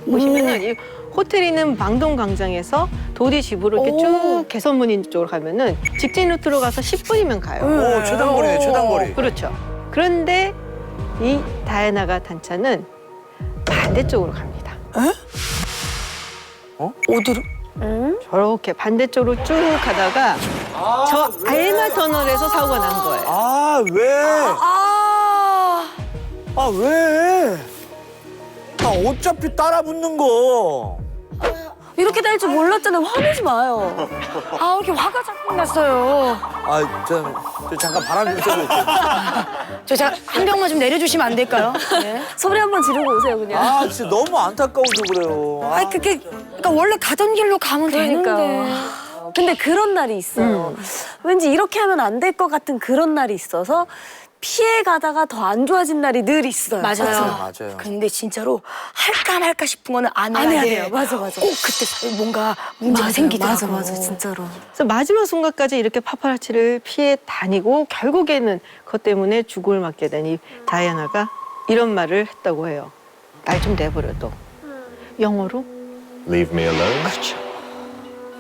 보시면은 이 호텔이 있는 방동 광장에서 도디 집으로 이렇게 쭉 개선문 쪽으로 가면은 직진 루트로 가서 10분이면 가요. 오, 최단거리네, 최단거리. 그렇죠. 그런데 이 다이애나가 탄 차는 반대쪽으로 갑니다. 어디로? 저렇게 반대쪽으로 쭉 가다가 저 알마 터널에서 사고가 난 거예요. 아, 왜? 왜? 어차피 따라 붙는 거. 이렇게 될 줄 몰랐잖아요. 화내지 마요. 왜 이렇게 화가 자꾸 났어요. 저 잠깐 바람 좀 쐬고 있게. 한 병만 좀 내려주시면 안 될까요? 네. 소리 한번 지르고 오세요, 그냥. 진짜 너무 안타까워서 그래요. 그러니까 원래 가던 길로 가면 되는데. 근데 그런 날이 있어요. 왠지 이렇게 하면 안 될 것 같은 그런 날이 있어서 피해 가다가 더 안 좋아진 날이 늘 있어요. 맞아요. 근데 진짜로 할까 말까 싶은 거는 안 해야 돼요. 맞아. 꼭 그때 뭔가 문제가 생기더라고. 맞아, 진짜로. 그래서 마지막 순간까지 이렇게 파파라치를 피해 다니고 결국에는 그것 때문에 죽음을 맞게 된 이 다이애나가 이런 말을 했다고 해요. 날 좀 내버려둬. 영어로? Leave me alone. 그렇죠.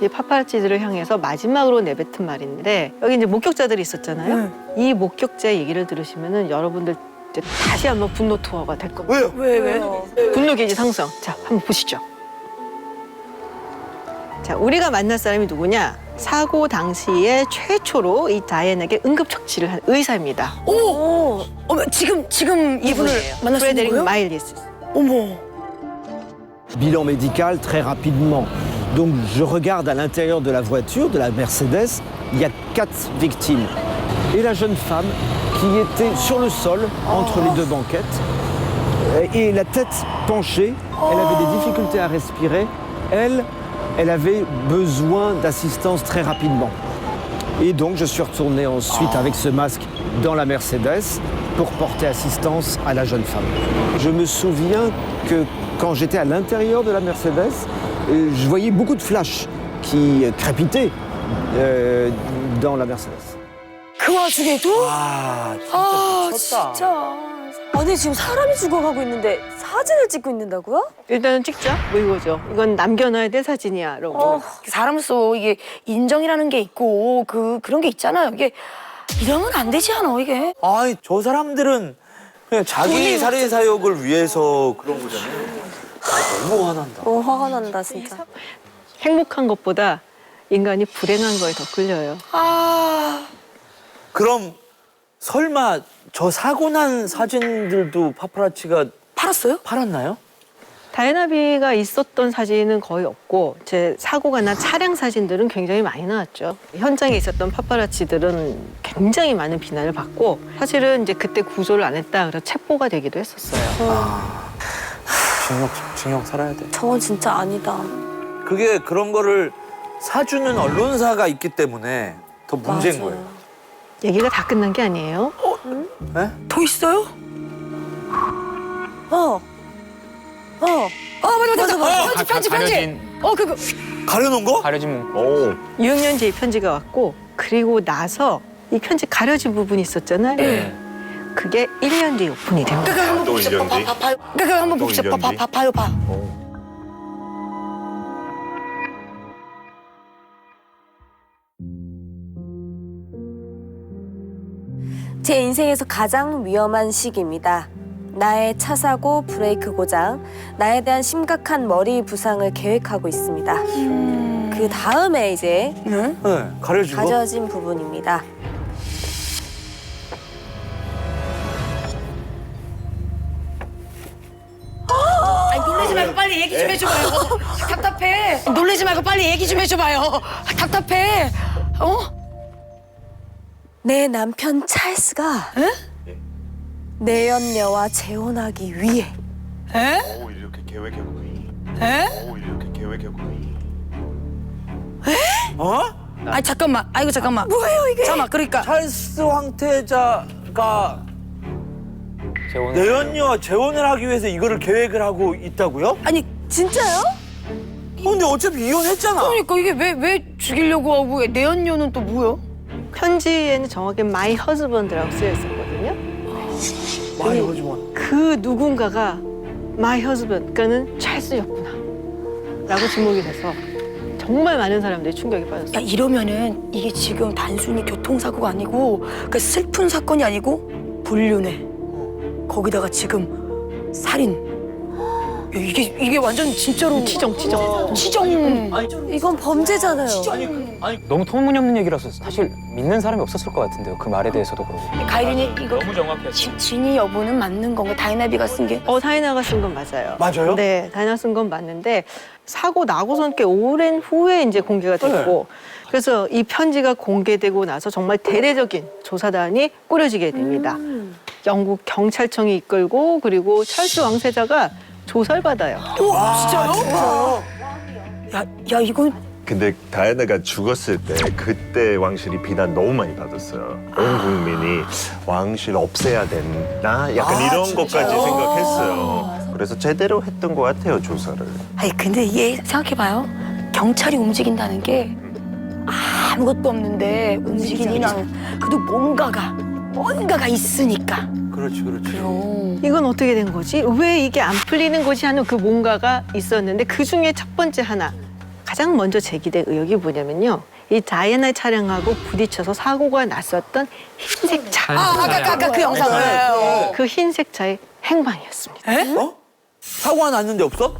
이 파파라치들을 향해서 마지막으로 내뱉은 말인데 여기 이제 목격자들이 있었잖아요. 이 목격자의 얘기를 들으시면은 여러분들 이제 다시 한번 분노 투어가 될 겁니다. 왜요? 분노 게이지 상승. 자, 한번 보시죠. 자, 우리가 만날 사람이 누구냐? 사고 당시에 최초로 이 다이애나에게 응급처치를 한 의사입니다. 지금 이분을 만날 수 있는 프레데릭 거예요? 마일리스. 어머. Bilan médical très rapidement. Donc je regarde à l'intérieur de la voiture, de la Mercedes, il y a 4 victimes. Et la jeune femme qui était sur le sol entre les deux banquettes et la tête penchée, elle avait des difficultés à respirer. Elle avait besoin d'assistance très rapidement. Et donc je suis retourné ensuite avec ce masque dans la Mercedes pour porter assistance à la jeune femme. Je me souviens que quand j'étais à l'intérieur de la Mercedes, je voyais beaucoup de flashs qui crépitaient dans la Mercedes. 그 와중에도? 미쳤다. 진짜. 아니, 지금 사람이 죽어가고 있는데 사진을 찍고 있는다고요? 일단은 찍자. 뭐 이거죠. 이건 남겨놔야 될 사진이야. 라고. 사람으로서 이게 인정이라는 게 있고 그런 게 있잖아요. 이게 이러면 안 되지 않아 이게? 저 사람들은 그냥 자기 살인 사욕을 위해서 그런 거잖아요. 너무 화난다. 화가 난다, 진짜. 행복한 것보다 인간이 불행한 거에 더 끌려요. 그럼 설마 저 사고 난 사진들도 파파라치가 팔았나요? 다이애나비가 있었던 사진은 거의 없고 제 사고가 난 차량 사진들은 굉장히 많이 나왔죠. 현장에 있었던 파파라치들은 굉장히 많은 비난을 받고 사실은 이제 그때 구조를 안 했다 그래서 체포가 되기도 했었어요. 징역 살아야 돼. 저건 진짜 아니다. 그게 그런 거를 사주는 언론사가 있기 때문에 더 문제인 거예요. 맞아요. 아, 진짜. 저 사람들은 그냥 자기 살인 사욕을 위해서 그런 거잖아요. 맞아요. 자기 살인 사욕을 위해서 그런 거잖아요. 얘기가 다 끝난 게 아니에요. 더 있어요? 맞아. 편지. 가려진 그거. 가려놓은 거? 가려진 오. 6년 뒤에 편지가 왔고 그리고 나서 이 편지 가려진 부분이 있었잖아요. 네. 그게 1년 뒤에 오픈이 됩니다. 또 1년 뒤? 그거 한번 또 봅시다. 1년 뒤? 봐요. 제 인생에서 가장 위험한 시기입니다. 나의 차 사고, 브레이크 고장, 나에 대한 심각한 머리 부상을 계획하고 있습니다. 그 다음에 이제 네, 가려진 거? 가져진 부분입니다. 아니, 놀라지 말고 빨리 얘기 좀 해줘봐요. 답답해. 놀라지 말고 빨리 얘기 좀 해줘봐요. 답답해. 내 남편 찰스가 내연녀와 재혼하기 위해 오, 이렇게 계획하고. 오, 이렇게 계획하고. 아니 잠깐만. 잠깐만. 뭐예요 이게? 잠깐만. 그러니까 찰스 황태자가 내연녀와 재혼을 하기 위해서 이거를 계획을 하고 있다고요? 아니 진짜요? 근데 어차피 이혼했잖아. 그러니까 이게 왜 죽이려고 하고 내연녀는 또 뭐야? 편지에는 정확히 My Husband라고 쓰여 있었거든요. 많이 하지만. 그 누군가가 My Husband, 그러니까는 찰스였구나 라고 지목이 돼서 정말 많은 사람들이 충격에 빠졌어요. 야 이러면은 이게 지금 단순히 교통사고가 아니고 그 슬픈 사건이 아니고 불륜해. 거기다가 지금 살인. 야, 이게 완전 진짜로 치정. 이건 범죄잖아요. 너무 터무니없는 얘기라서 사실 믿는 사람이 없었을 것 같은데요. 그 말에 대해서도 그러고. 가이린이 이거 너무 정확했어요. 진위 여부는 맞는 건가? 다이나비가 쓴 게? 다이나가 쓴 건 맞아요. 맞아요? 네, 다이나 쓴 건 맞는데 사고 나고선 꽤 오랜 후에 이제 공개가 됐고 그래서 이 편지가 공개되고 나서 정말 대대적인 조사단이 꾸려지게 됩니다. 영국 경찰청이 이끌고 그리고 찰스 왕세자가 조사를 받아요. 진짜요? 야 이건 근데 다이애나가 죽었을 때 그때 왕실이 비난 너무 많이 받았어요. 온 국민이 왕실 없애야 되나? 약간 이런 진짜요? 것까지 생각했어요. 그래서 제대로 했던 것 같아요, 조사를. 아니 근데 이게 생각해봐요. 경찰이 움직인다는 게 아무것도 없는데 움직이는 그래도 뭔가가 있으니까. 그렇지. 이건 어떻게 된 거지? 왜 이게 안 풀리는 거지 하는 그 뭔가가 있었는데 그중에 첫 번째 하나 가장 먼저 제기된 의혹이 뭐냐면요. 이 다이애나 차량하고 부딪혀서 사고가 났었던 흰색 차. 아까 그 영상을. 그 흰색 차의 행방이었습니다. 사고가 났는데 없어?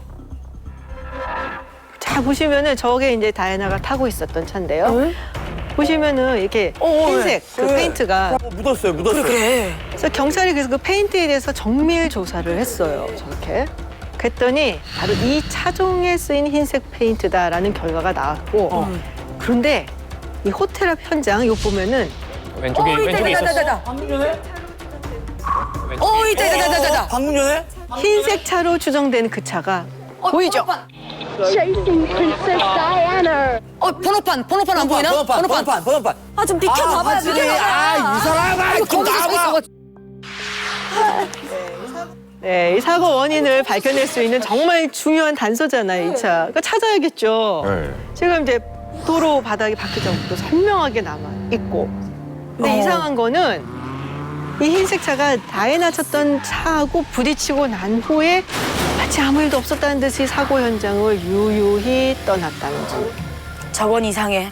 자 보시면은 저게 이제 다이애나가 타고 있었던 차인데요. 보시면은 이렇게 흰색 그 페인트가 묻었어요. 그래. 그래서 경찰이 그래서 그 페인트에 대해서 정밀 조사를 했어요. 저렇게. 그랬더니 바로 이 차종에 쓰인 흰색 페인트다라는 결과가 나왔고 그런데 이 호텔 앞 현장 이거 보면은 왼쪽에 있었어. 있다. 방금 전에? 흰색 차로 추정되는 그 차가 보이죠? Chasing Princess Diana. 번호판 안 보이나? 번호판. 아 좀 비켜봐봐요. 이 사람아, 좀 나와. 네, 이 사고 원인을 밝혀낼 수 있는 정말 중요한 단서잖아요, 이 차. 그러니까 찾아야겠죠. 네. 지금 이제 도로 바닥에 바퀴 자국도 선명하게 남아 있고. 근데 이상한 거는 이 흰색 차가 다이애나 쳤던 차하고 부딪히고 난 후에 마치 아무 일도 없었다는 듯이 사고 현장을 유유히 떠났다는 점. 저건 이상해.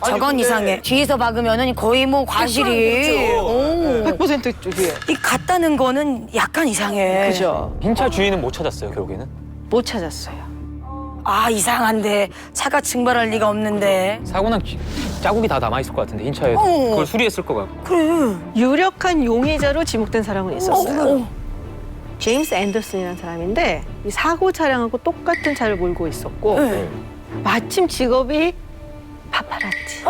뒤에서 박으면은 거의 뭐 과실이. 100% 쪽이에요. 이 같다는 거는 약간 이상해. 그죠? 흰차 주인은 못 찾았어요, 결국에는. 못 찾았어요. 이상한데 차가 증발할 리가 없는데. 사고는 자국이 다 남아있을 것 같은데, 흰차에. 그걸 수리했을 것 같고. 그래. 유력한 용의자로 지목된 사람은 있었어요. 제임스 앤더슨이라는 사람인데 이 사고 차량하고 똑같은 차를 몰고 있었고 마침 직업이 파파라치.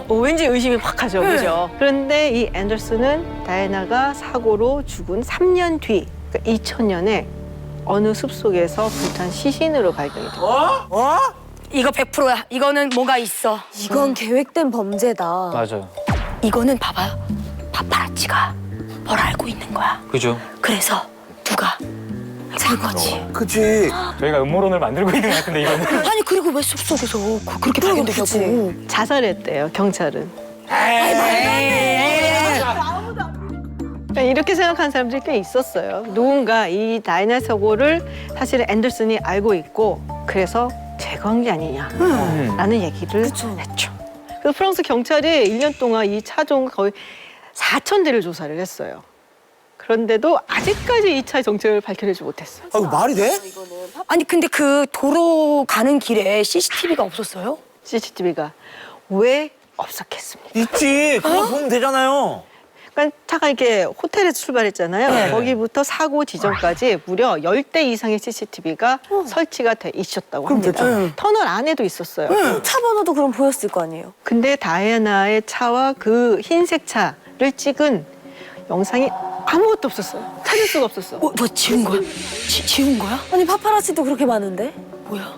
왠지 의심이 확 가죠, 그죠? 그런데 이 앤더슨은 다이애나가 사고로 죽은 3년 뒤, 그러니까 2000년에 어느 숲속에서 불탄 시신으로 발견이 됩니다. 이거 100%야. 이거는 뭐가 있어. 이건 계획된 범죄다. 맞아요. 이거는 봐봐요. 파파라치가 뭘 알고 있는 거야. 그죠. 그래서 누가 산 거지. 그치. 저희가 음모론을 만들고 있는 것 같은데 이거는. 아니 그리고 왜 숲속에서 그렇게 발견되냐고. 자살했대요, 경찰은. 그러니까 이렇게 생각하는 사람들이 꽤 있었어요. 누군가 이 다이나 사고를 사실은 앤더슨이 알고 있고 그래서 제거한 게 아니냐라는 얘기를 했죠. 그래서 프랑스 경찰이 1년 동안 이 차종 거의 4,000대를 조사를 했어요. 그런데도 아직까지 이 차의 정체를 밝혀내지 못했어요. 아, 이거 말이 돼? 아니 근데 그 도로 가는 길에 CCTV가 없었어요? CCTV가 왜 없었겠습니까? 있지. 그거 보면 되잖아요. 그러니까 차가 이렇게 호텔에서 출발했잖아요. 네. 거기부터 사고 지점까지 무려 10대 이상의 CCTV가 설치가 돼 있었다고 그럼 합니다. 됐죠. 터널 안에도 있었어요. 차 번호도 그럼 보였을 거 아니에요? 근데 다이애나의 차와 그 흰색 차를 찍은 영상이 아무것도 없었어요. 찾을 수가 없었어. 뭐 지운 거야? 지운 거야? 아니 파파라치도 그렇게 많은데? 뭐야?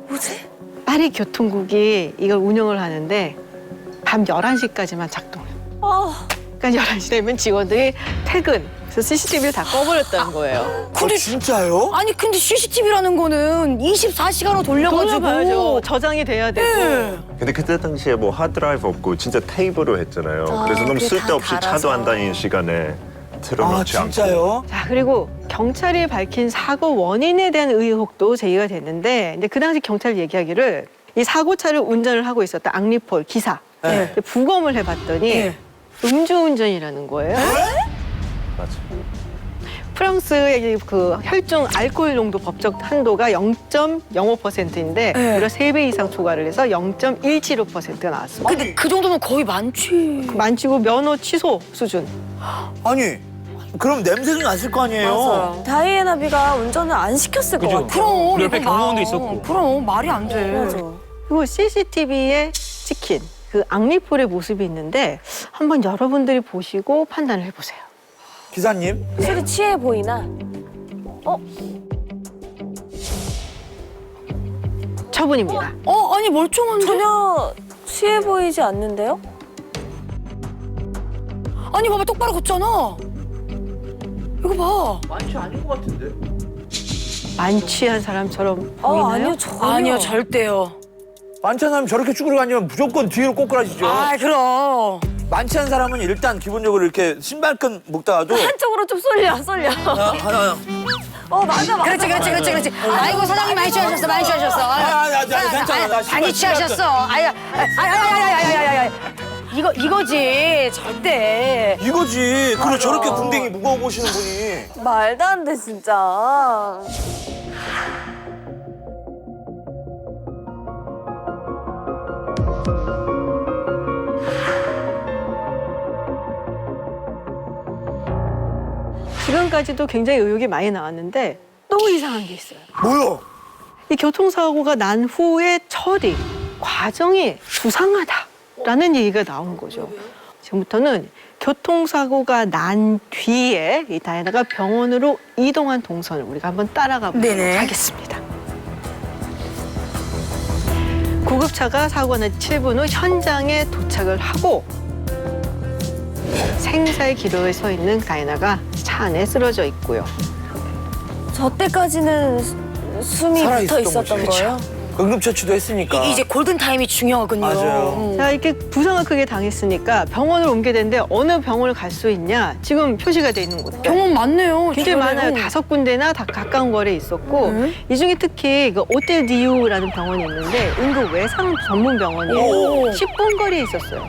뭐지? 파리 교통국이 이걸 운영을 하는데 밤 11시까지만 작동해요. 그러니까 11시 되면 직원들이 퇴근. 그래서 CCTV를 다 꺼버렸다는 거예요. 근데 진짜요? 아니 근데 CCTV라는 거는 24시간으로 돌려가지고 돌려봐야죠. 저장이 돼야 되고. 네. 근데 그때 당시에 뭐 하드드라이브 없고 진짜 테이프로 했잖아요. 그래서 너무 그게 다 쓸데없이 차도 달아서. 안 다니는 시간에 틀어놓지 아, 않고. 진짜요? 자, 그리고 경찰이 밝힌 사고 원인에 대한 의혹도 제기가 됐는데 근데 그 당시 경찰 얘기하기를 이 사고차를 운전을 하고 있었던 앙리폴 기사 네. 부검을 해봤더니 네. 음주운전이라는 거예요. 맞아. 프랑스의 그 혈중 알코올 농도 법적 한도가 0.05%인데 네. 무려 3배 이상 초과를 해서 0.175%가 나왔어요. 근데 그 정도면 거의 많지. 만취고 면허 취소 수준. 아니, 그럼 냄새도 났을 거 아니에요? 다이애나비가 운전을 안 시켰을 것 같아요. 그럼 우리 옆에 이거 봐. 경호원도 있었고. 그럼 말이 안 돼. 맞아. 그리고 CCTV에 찍힌 그 앙리폴의 모습이 있는데 한번 여러분들이 보시고 판단을 해보세요. 기사님? 술이 취해 보이나? 처분입니다. 아니 멀쩡한데? 전혀 취해 보이지 않는데요? 아니 봐봐 똑바로 걷잖아. 이거 봐. 만취한 사람처럼 보이나요? 아니요 전혀. 아니요 절대요. 만취한 사람 저렇게 죽으러 가면 무조건 뒤로 꼬꾸라지죠. 아 그럼. 만취한 사람은 일단 기본적으로 이렇게 신발끈 묶다가도 한쪽으로 좀 쏠려. 하나. 맞아. 그렇지. 아이고 사장님 많이 취하셨어. 괜찮아. 나 많이 취하셨어. 아야. 이거지 절대. 이거지. 그리고 저렇게 궁뎅이 무거워 보시는 분이. 말도 안 돼 진짜. 지금까지도 굉장히 의혹이 많이 나왔는데 또 이상한 게 있어요. 뭐야? 이 교통사고가 난 후의 처리 과정이 수상하다라는 얘기가 나온 거죠. 지금부터는 교통사고가 난 뒤에 이 다이애나가 병원으로 이동한 동선을 우리가 한번 따라가 보도록 네네. 하겠습니다. 구급차가 사고가 난 7분 후 현장에 도착을 하고 생사의 기로에 서 있는 다이애나가 차 안에 쓰러져 있고요. 저 때까지는 숨이 붙어 있었던 거예요? 응급처치도 했으니까. 이제 골든 타임이 중요하군요. 맞아요. 자, 이렇게 부상을 크게 당했으니까 병원을 옮겨야 되는데 어느 병원을 갈 수 있냐? 지금 표시가 돼 있는 곳. 병원 많네요. 굉장히 주변에. 많아요. 5군데나 다 가까운 거리에 있었고 이 중에 특히 그 오텔 디유라는 병원이 있는데 응급 외상 전문 병원이에요. 오. 10분 거리에 있었어요.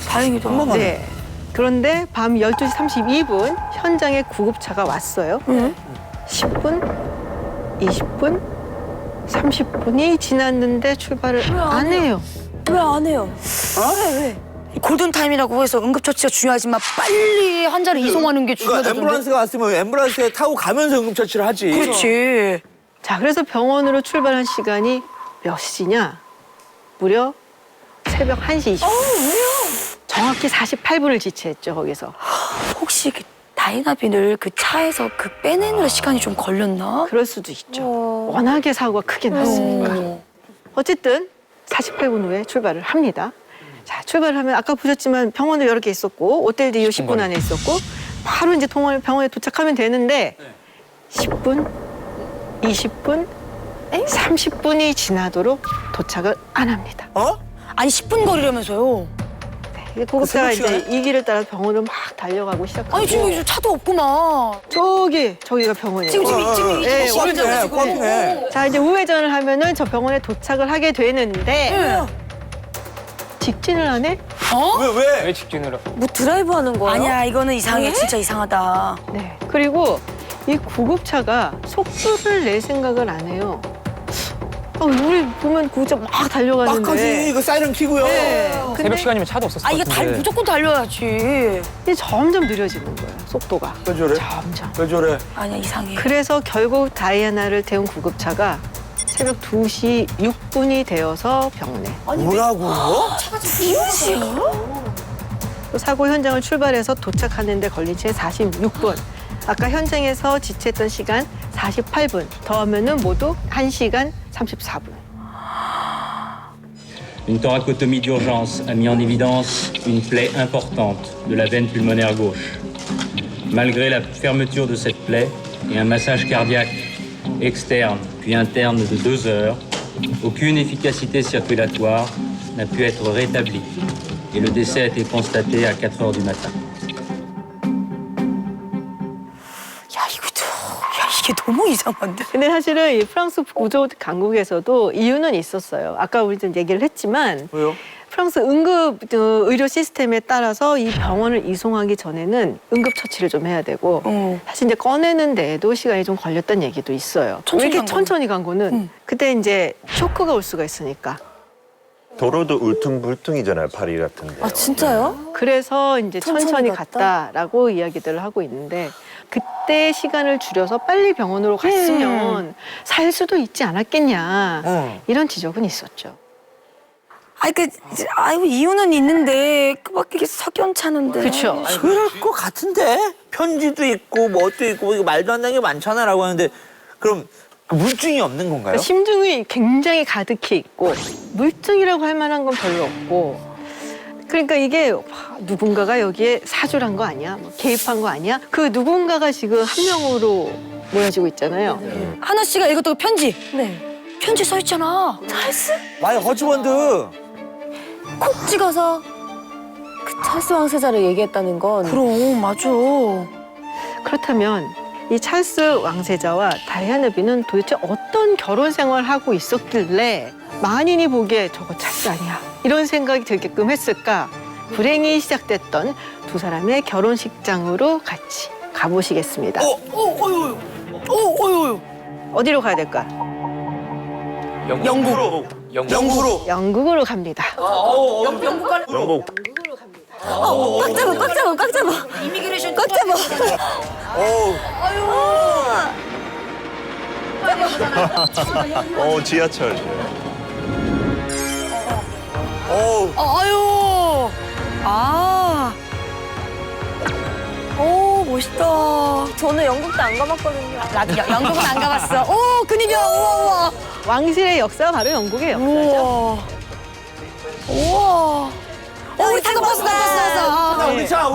다행이다. 네. 그런데 밤 12시 32분 현장에 구급차가 왔어요. 10분, 20분, 30분이 지났는데 출발을 안 해요. 왜 안 해요? 왜? 골든 타임이라고 해서 응급처치가 중요하지만 빨리 환자를 이송하는 게 그러니까 중요하던데. 앰뷸런스가 왔으면 앰뷸런스에 타고 가면서 응급처치를 하지. 그렇지. 자, 그래서 병원으로 출발한 시간이 몇 시냐? 무려 새벽 1시 20분. 정확히 48분을 지체했죠, 거기서. 혹시 그 다이나빈을 그 차에서 그 빼내느라 시간이 좀 걸렸나? 그럴 수도 있죠. 워낙에 사고가 크게 났으니까. 어쨌든 48분 후에 출발을 합니다. 자, 출발하면 아까 보셨지만 병원도 여러 개 있었고 호텔도 10분 안에 있었고 바로 이제 병원에 도착하면 되는데 10분, 20분, 30분이 지나도록 도착을 안 합니다. 아니 10분 거리라면서요. 구급차가 이제 이 길을 따라 병원을 막 달려가고 시작하고. 아니 지금 차도 없구만. 저기가 병원이에요. 지금 네, 오른쪽에 오른쪽에. 코앞이네. 자, 이제 우회전을 하면은 저 병원에 도착을 하게 되는데 직진을 안 해? 왜? 왜 직진을? 뭐 드라이브 하는 거예요? 아니야 이거는 이상해. 진짜 이상하다. 네. 그리고 이 구급차가 속도를 낼 생각을 안 해요. 우리 보면 구급차 막 달려가는데. 막 하지. 이거 사이렌 켜고요. 네. 새벽 근데 시간이면 차도 없었을 아 것 이거 같은데. 무조건 달려야지. 이게 점점 느려지는 거예요, 속도가. 왜 저래? 점점. 왜 저래? 아니야 이상해. 그래서 결국 다이애나를 태운 구급차가 새벽 2시 6분이 되어서 병원에. 뭐라고요? 또 사고 현장을 출발해서 도착하는데 걸린 채 46분. 아까 현장에서 지체했던 시간 48분. 더하면은 모두 1시간 34분. Une thoracotomie d'urgence a mis en évidence une plaie importante de la veine pulmonaire gauche. Malgré la fermeture de cette plaie et un massage cardiaque externe puis interne de 2 heures, aucune efficacité circulatoire n'a pu être rétablie et le décès a été constaté à 4 heures du matin. 이게 너무 이상한데. 근데 사실은 이 프랑스 구조 강국에서도 이유는 있었어요. 아까 우리 좀 얘기를 했지만 왜요? 프랑스 응급 의료 시스템에 따라서 이 병원을 이송하기 전에는 응급 처치를 좀 해야 되고 사실 이제 꺼내는 데에도 시간이 좀 걸렸다는 얘기도 있어요. 왜 이렇게 천천히 간 거는 그때 이제 쇼크가 올 수가 있으니까. 도로도 울퉁불퉁이잖아요, 파리 같은데. 아 진짜요? 그래서 이제 천천히 천천히 갔다? 갔다라고 이야기들을 하고 있는데 그때 시간을 줄여서 빨리 병원으로 갔으면 살 수도 있지 않았겠냐 이런 지적은 있었죠. 아이고 이유는 있는데 막 이게 석연찮은데. 그렇죠. 그럴 것 같은데? 편지도 있고 뭐도 있고 이거 말도 안 되는 게 많잖아라고 하는데 그럼 그 물증이 없는 건가요? 그러니까 심증이 굉장히 가득히 있고 물증이라고 할 만한 건 별로 없고 그러니까 이게 누군가가 여기에 사주란 거 아니야? 뭐 개입한 거 아니야? 그 누군가가 지금 한 명으로 모여지고 있잖아요. 하나 씨가 읽었던 그 편지. 네. 편지 써 있잖아. 찰스? 마이 허즈번드. 콕 찍어서 그 찰스 왕세자를 얘기했다는 건 그럼 맞아. 그렇다면 이 찰스 왕세자와 다이애나비는 도대체 어떤 결혼 생활을 하고 있었길래 만인이 보기에 저거 찰스 아니야 이런 생각이 들게끔 했을까? 불행이 시작됐던 두 사람의 결혼식장으로 같이 가보시겠습니다. 어디로 가야 될까? 영국으로. 영국으로 갑니다. 영국 가는. 영국. 꽉 잡아. 이미그레이션 꽉 잡아. 지하철. 아유. 오 멋있다. 저는 영국도 안 가봤거든요. 나도 영국은 안 가봤어. 오 근육이야. 우와. 왕실의 역사가 바로 영국의 역사죠. 우와. 우리 타고 버스 나왔어. 우리 차.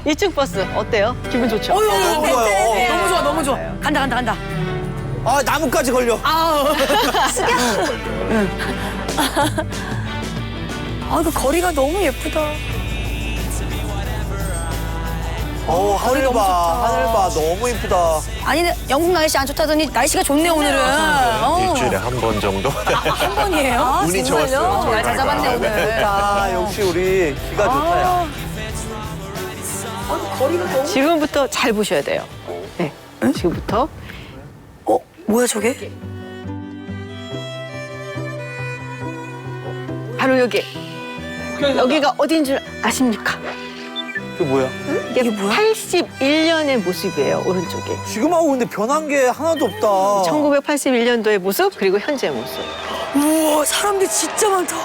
2층 버스 어때요? 기분 좋죠? 너무 좋아요. 너무 좋아 너무 좋아. 간다. 아 나무까지 걸려. 그 거리가 너무 예쁘다. 하늘 너무 봐. 좋다. 하늘 봐. 너무 이쁘다. 아니 영국 날씨 안 좋다더니 날씨가 좋네 오늘은. 일주일에 한 번 정도. 한 번이에요? 운이 좋았어요. 잘 잡았네 오늘. 아 역시 우리 기가 좋다. 야. 거리가 너무. 지금부터 잘 보셔야 돼요. 네, 지금부터. 뭐야 저게? 바로 여기. 여기가 어딘 줄 아십니까? 그게 뭐야? 이게 81년의 모습이에요, 오른쪽에. 지금하고 근데 변한 게 하나도 없다. 1981년도의 모습, 그리고 현재 모습. 우와 사람들 진짜 많다.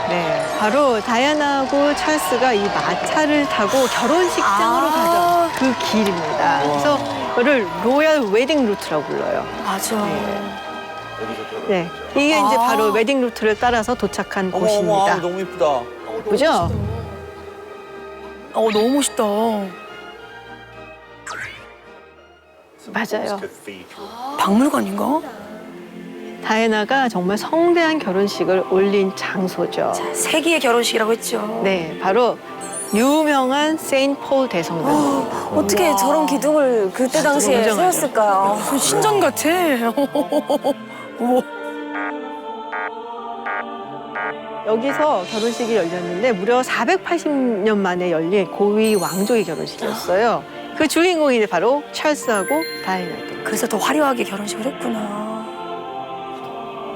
네, 바로 다이애나하고 찰스가 이 마차를 타고 결혼식장으로 가던 그 길입니다. 그래서 이거를 로얄 웨딩 루트라고 불러요. 맞아. 네, 이게 이제 바로 웨딩 루트를 따라서 도착한 곳입니다. 너무 이쁘다. 그죠? 너무 멋있다. 맞아요. 박물관인가? 다이애나가 정말 성대한 결혼식을 올린 장소죠. 세기의 결혼식이라고 했죠. 네, 바로 유명한 세인트 폴 대성당. 어떻게 저런 기둥을 그때 당시에 굉장하죠. 세웠을까요? 무슨 신전 같아. 우와. 여기서 결혼식이 열렸는데 무려 480년 만에 열린 고위 왕족의 결혼식이었어요. 그 주인공이 이제 바로 찰스하고 다이애나입니다. 그래서 더 화려하게 결혼식을 했구나.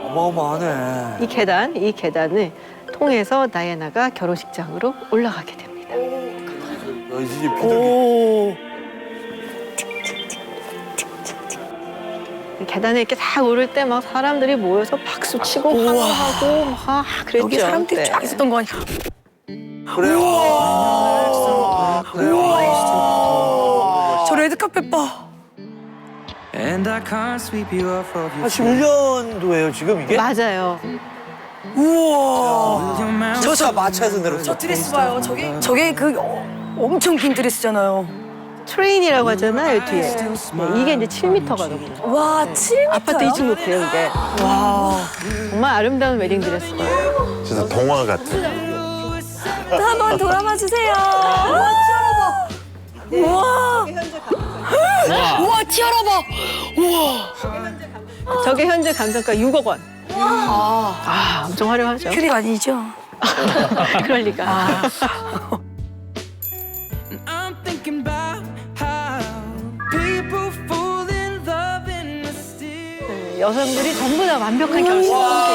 어마어마하네. 이 계단을 통해서 다이애나가 결혼식장으로 올라가게 됩니다. 이제 비둘기. 오. 계단에 이렇게 딱 오를 때 막 사람들이 모여서 박수 치고 우와. 환호하고 막 그랬죠. 여기 사람들이 네. 쫙 있었던 거 아니야? 그래요. 저 레드카펫 봐. 81년도예요 지금 이게? 맞아요. 우와. 저 마차에서 내려서. 저 드레스 봐요. 저게 그 엄청 긴 드레스잖아요. 트레인이라고 하잖아요, 뒤에. 네, 이게 이제 7m가 넘어요. 와, 7m요? 아파트 2층 높이에요, 이게. 와. 정말 아름다운 웨딩 드레스예요. 진짜 동화 같은. 또 한번 돌아봐 주세요. 우와. 우와, 티아라 봐. 우와. 저게 현재 감정가 6억 원. 엄청 화려하죠. 큐빅 아니죠? 그럴 리가. 네, 여성들이 전부 다 완벽한 결혼식을 함께.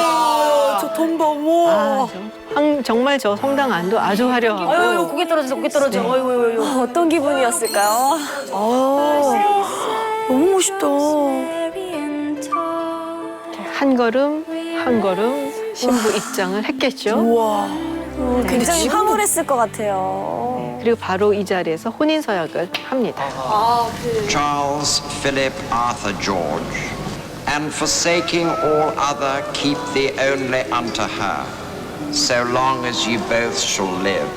저 돈 봐. 우와. 정말 저 성당 안도 아주 화려하고. 아유, 고개 떨어져, 고개 떨어져. 네. 아유. 어떤 기분이었을까요? 너무 멋있다. 한 걸음 한 걸음 신부 입장을 했겠죠. 우와. 굉장히 황홀했을 것 같아요. 그리고 바로 이 자리에서 혼인 서약을 합니다. Charles Philip Arthur George, and forsaking all other, keep thee only unto her, so long as you both shall live.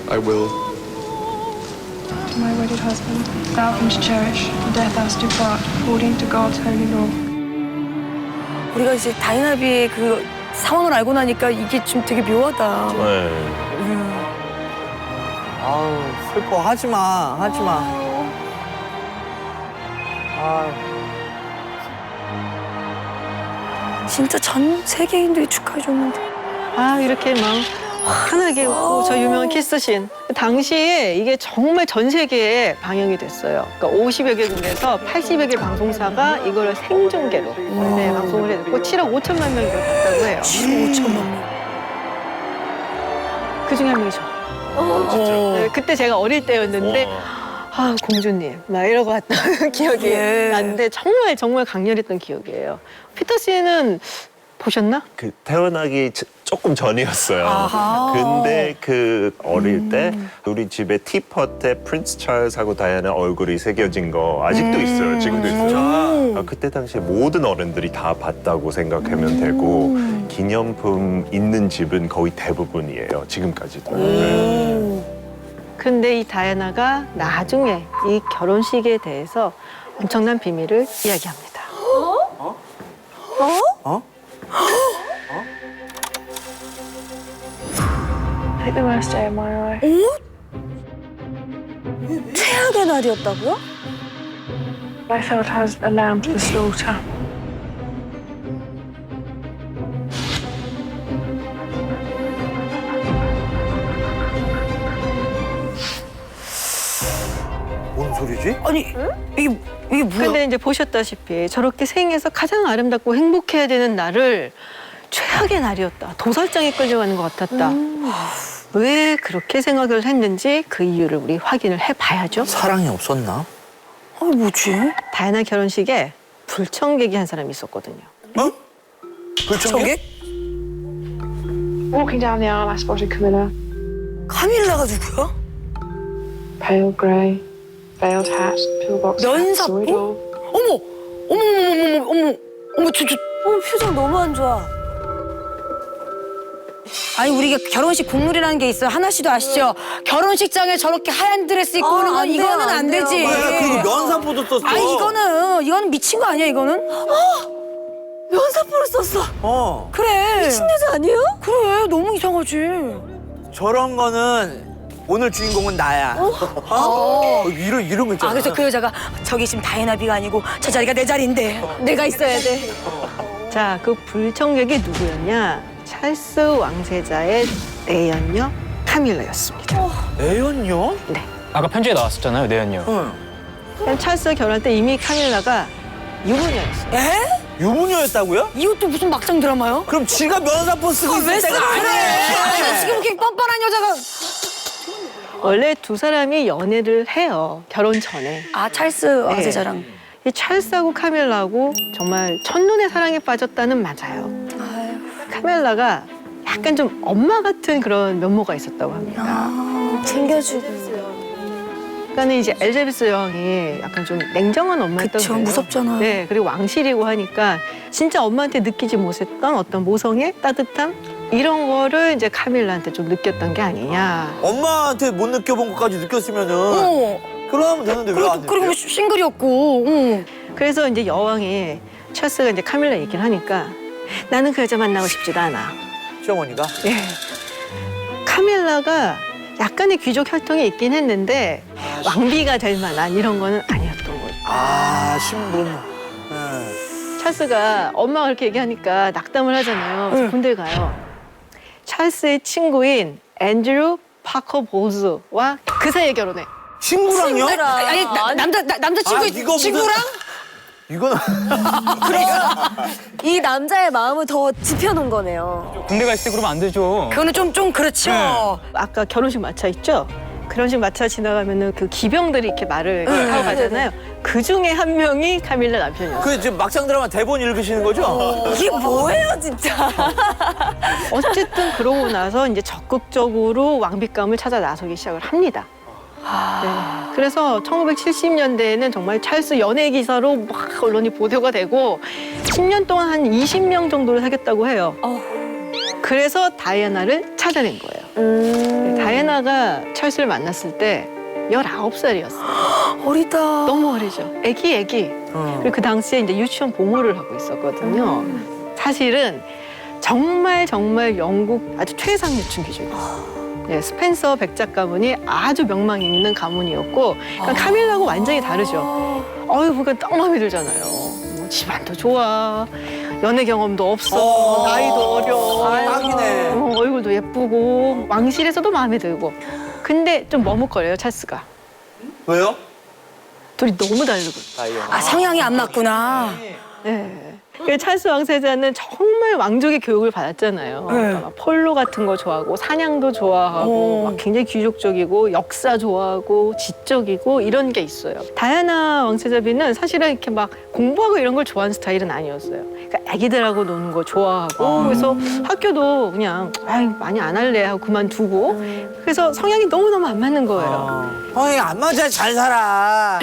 I will. To my wedded husband, thou canst cherish, to death us do part, according to God's holy law. 우리가 이제 다이나비의 그 상황을 알고 나니까 이게 좀 되게 묘하다. 네. 아우 슬퍼. 하지 마. 진짜 전 세계인들이 축하해줬는데. 이렇게 막 환하게 웃고 저 유명한 키스신. 당시에 이게 정말 전 세계에 방영이 됐어요. 그러니까 50여 개국에서 80여 개 방송사가 이걸 생중계로 방송을 했고 7억 5천만 명이 봤다고 해요. 7억 5천만 명. 그 중에 한 명이 저. 네, 그때 제가 어릴 때였는데 공주님 막 이러고 왔던 기억이 나는데 정말 강렬했던 기억이에요. 피터 씨는 보셨나? 그 태어나기 조금 전이었어요. 아하. 근데 그 어릴 때 우리 집에 티폿에 프린스 찰스하고 다이애나 얼굴이 새겨진 거 아직도 있어요. 지금도 있어요. 그때 당시에 모든 어른들이 다 봤다고 생각하면 되고 기념품 있는 집은 거의 대부분이에요. 지금까지도. 근데 이 다이애나가 나중에 이 결혼식에 대해서 엄청난 비밀을 이야기합니다. Take the worst day of my life. 최악의 날이었다고요? I felt as a lamb to the slaughter. 뭔 소리지? 아니 이게 뭐야? 근데 이제 보셨다시피 저렇게 생에서 가장 아름답고 행복해야 되는 날을 최악의 날이었다. 도살장에 끌려가는 것 같았다. 왜 그렇게 생각을 했는지 그 이유를 우리 확인을 해봐야죠. 사랑이 없었나? 아니 뭐지? 다이애나 결혼식에 불청객이 한 사람이 있었거든요. 불청객? Walking down the aisle, I spotted Camilla. 카밀라가 누구야? Pale grey, veiled hat, pillbox hat, 면사포? saw it all. 어머, 저 표정 너무 안 좋아. 아니 우리가 결혼식 국룰이라는 게 있어요. 하나 씨도 아시죠? 결혼식장에 저렇게 하얀 드레스 입고 오는 건 안 돼요, 이거는 안 안 돼요. 되지. 그리고 면사포도 썼어. 아니 이거는 미친 거 아니야 이거는? 면사포를 썼어. 그래. 미친 여자 아니에요? 그래 너무 이상하지. 저런 거는 오늘 주인공은 나야. 이런 거 있잖아. 아 그래서 그 여자가 저기 지금 다이애나비가 아니고 저 자리가 내 자리인데 내가 있어야 돼. 자, 그 불청객이 누구였냐? 찰스 왕세자의 내연녀 카밀라였습니다. 내연녀? 네. 아까 편지에 나왔었잖아요, 내연녀. 그냥 찰스가 결혼할 때 이미 카밀라가 유부녀였어요. 에? 유부녀였다고요? 이것도 무슨 막장 드라마요? 그럼 지가 면사포 쓰고 있을 때가 아니네. 아니 지금 이렇게 뻔뻔한 여자가 원래 두 사람이 연애를 해요. 결혼 전에. 아 찰스 왕세자랑. 이 찰스하고 카밀라하고 정말 첫눈에 사랑에 빠졌다는 맞아요. 카밀라가 약간 좀 엄마 같은 그런 면모가 있었다고 합니다. 챙겨주고. 그러니까 이제 엘자베스 여왕이 약간 좀 냉정한 엄마였다고 그쵸, 그래요. 무섭잖아. 네, 그리고 왕실이고 하니까 진짜 엄마한테 느끼지 못했던 어떤 모성의 따뜻함 이런 거를 이제 카밀라한테 좀 느꼈던 게 아니냐. 엄마한테 못 느껴본 것까지 느꼈으면은 그러면 되는데 왜 안 그리고 느껴? 싱글이었고. 그래서 이제 여왕이 찰스가 이제 카밀라 얘기를 하니까 나는 그 여자 만나고 싶지도 않아. 시어머니가? 예. 카밀라가 약간의 귀족 혈통이 있긴 했는데 왕비가 될 만한 이런 거는 아니었던 거죠. 아 신분. 네. 찰스가 엄마가 그렇게 얘기하니까 낙담을 하잖아요. 그래서 군대 가요. 찰스의 친구인 앤드류 파커 보즈와 그 사이에 결혼해. 친구랑요? 아니 남자친구 이거 무슨- 친구랑? 이거는 이 남자의 마음을 더 짚여놓은 거네요. 군대 갔을 때 그러면 안 되죠. 그거는 좀 그렇죠. 아까 결혼식 마차 있죠? 결혼식 마차 지나가면은 그 기병들이 이렇게 말을 하고 가잖아요. 그 중에 한 명이 카밀라 남편이었어요. 그 지금 막장 드라마 대본 읽으시는 거죠? 이게 뭐예요, 진짜? 어쨌든 그러고 나서 이제 적극적으로 왕비감을 찾아 나서기 시작을 합니다. 네. 그래서 1970년대에는 정말 찰스 연예 기사로 막 언론이 보도가 되고 10년 동안 한 20명 정도를 사귀었다고 해요. 그래서 다이애나를 찾아낸 거예요. 네, 다이애나가 찰스를 만났을 때 19살이었어요. 어리다. 너무 어리죠. 애기. 그리고 그 당시에 이제 유치원 보모를 하고 있었거든요. 사실은 정말 영국 아주 최상류층 귀족이었어요. 네, 스펜서 백작 가문이 아주 명망 있는 가문이었고 그러니까 카밀라하고 완전히 다르죠. 그러니까 딱 마음에 들잖아요. 뭐 집안도 좋아, 연애 경험도 없어, 나이도 어려, 딱이네. 얼굴도 예쁘고 왕실에서도 마음에 들고. 근데 좀 머뭇거려요, 찰스가. 왜요? 둘이 너무 다르고. 아 성향이 안 맞구나. 네. 그 찰스 왕세자는 정말 왕족의 교육을 받았잖아요. 그러니까 막 폴로 같은 거 좋아하고 사냥도 좋아하고 막 굉장히 귀족적이고 역사 좋아하고 지적이고 이런 게 있어요. 다이애나 왕세자비는 사실은 이렇게 막 공부하고 이런 걸 좋아하는 스타일은 아니었어요. 그러니까 아기들하고 노는 거 좋아하고 그래서 학교도 그냥 많이 안 할래 하고 그만두고 그래서 성향이 너무너무 안 맞는 거예요. 형이 안 맞아 잘 살아.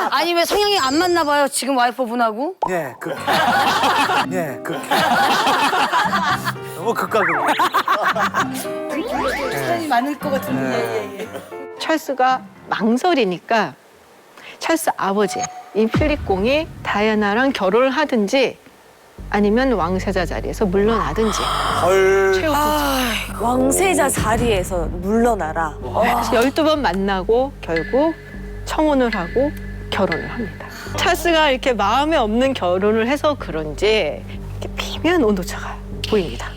아니 왜 성향이 안 맞나 봐요 지금 와이프분하고? 예, 너무 극각으로. 성향이 많을 것 같은데. 찰스가 망설이니까 찰스 아버지 이 필립 공이 다이애나랑 결혼을 하든지 아니면 왕세자 자리에서 물러나든지. 최후 왕세자 자리에서 물러나라. 12번 만나고 결국 청혼을 하고 결혼을 합니다. 찰스가 이렇게 마음에 없는 결혼을 해서 그런지 이렇게 미묘한 온도차가 보입니다.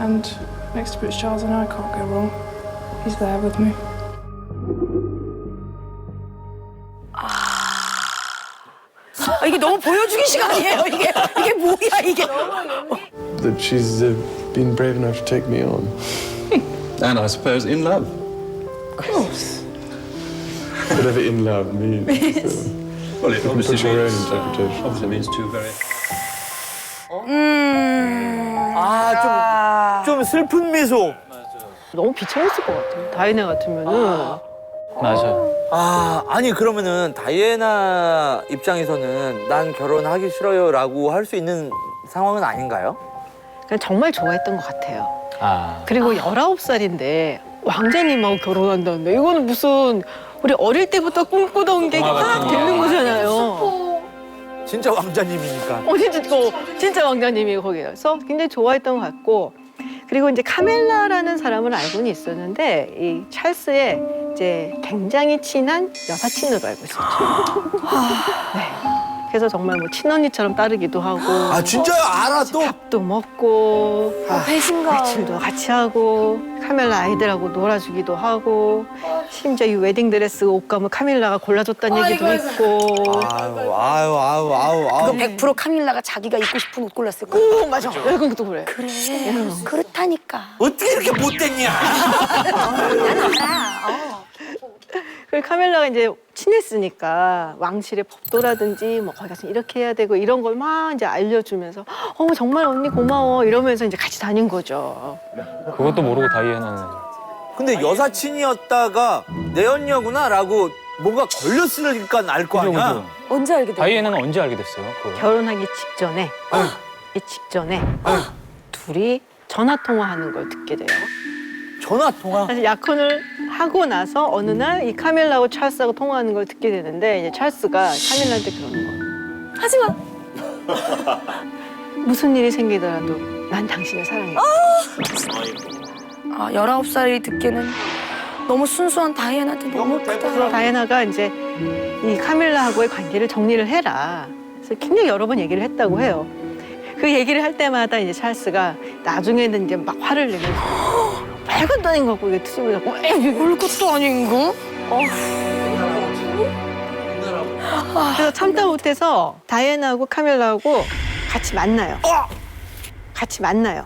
And next to Prince Charles and I can't go wrong. He's there with me. 이게 너무 보여주기 시간이에요. 이게 뭐야 이게? That she's been brave enough to take me on. And I suppose in love. Of course. Whatever in love means. Well, it You can obviously put your own means, interpretation. obviously means two very. 좀 슬픈 미소. 너무 비참했을 것 같아요. 다이애나 같으면은 맞아요. 아니 그러면은 다이애나 입장에서는 난 결혼하기 싫어요라고 할 수 있는 상황은 아닌가요? 그냥 정말 좋아했던 것 같아요. 아. 그리고 19살인데 왕자님하고 결혼한다는데 이거는 무슨 우리 어릴 때부터 꿈꾸던 게 딱 되는 거잖아요. 진짜 왕자님이니까. 진짜 왕자님이 거기에서 굉장히 좋아했던 것 같고, 그리고 이제 카멜라라는 사람을 알고는 있었는데 이 찰스의 이제 굉장히 친한 여사친으로 알고 있었죠. 네. 그래서 정말 뭐 친언니처럼 따르기도 하고. 아 진짜요? 알아 또? 밥도 먹고, 배신감. 외출도 같이 하고, 카멜라 아이들하고 놀아주기도 하고, 심지어 이 웨딩드레스 옷감을 카밀라가 골라줬다는 얘기도 있고. 아유. 그거 100% 카밀라가 자기가 입고 싶은 옷 골랐을 거야. 오, 맞아. 그것도 그래. 그래. 그렇다니까. 어떻게 이렇게 못됐냐? 난 알아. 그리고 카밀라가 이제 친했으니까 왕실의 법도라든지 뭐 거기 가서 이렇게 해야 되고 이런 걸 막 이제 알려주면서 정말 언니 고마워 이러면서 이제 같이 다닌 거죠. 그것도 모르고 다이애나는. 근데 여사친이었다가 내 언니구나라고 뭔가 걸렸으니까 알 거 아니야? 그죠. 언제 알게 됐어요? 다이애나는 언제 알게 됐어요? 그걸? 결혼하기 직전에 둘이 전화 통화하는 걸 듣게 돼요. 전화 통화? 사실 약혼을 하고 나서 어느 날 이 카밀라하고 찰스하고 통화하는 걸 듣게 되는데 이제 찰스가 카밀라한테 그러는 거예요. 하지마. 무슨 일이 생기더라도 난 당신을 사랑해. 19살이 듣기에는 너무 순수한 다이애나한테 너무 그래서 크다. 다이애나가 이제 이 카밀라하고의 관계를 정리를 해라. 그래서 굉장히 여러 번 얘기를 했다고 해요. 그 얘기를 할 때마다 이제 찰스가 나중에는 이제 막 화를 내면서 말도 아닌 거 갖고 이게 트집을 잡고 올 것도 아닌 거? 그래서 참다 못해서 다이애나하고 카밀라하고 같이 만나요. 같이 만나요.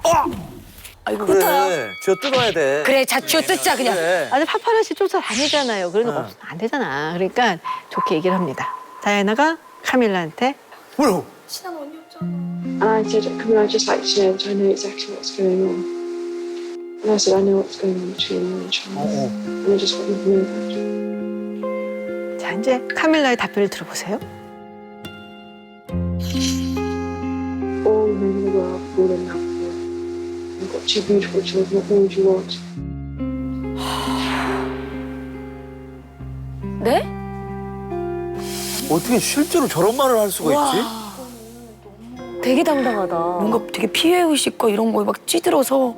아이고 그래. 쥐어 뜯어야 돼. 그래, 자 쥐어 뜯자 그냥. 그래. 아주 파파라치 쫓아다니잖아요. 그런 거 없으면 안 되잖아. 그러니까 좋게 얘기를 합니다. 다이애나가 카밀라한테 뭐라고? And I said, Camilla, I'd just like to know that I know exactly what's going on. And I said, I know what's going on between you and Charles. And I just want you to know that. 자, 이제 카밀라의 답변을 들어보세요. All men in the world fall in love with you. You've got two beautiful children. What more do you want? 네? 어떻게 실제로 저런 말을 할 수가 있지? 되게 당당하다. 뭔가 되게 피해의식과 이런 거에 막 찌들어서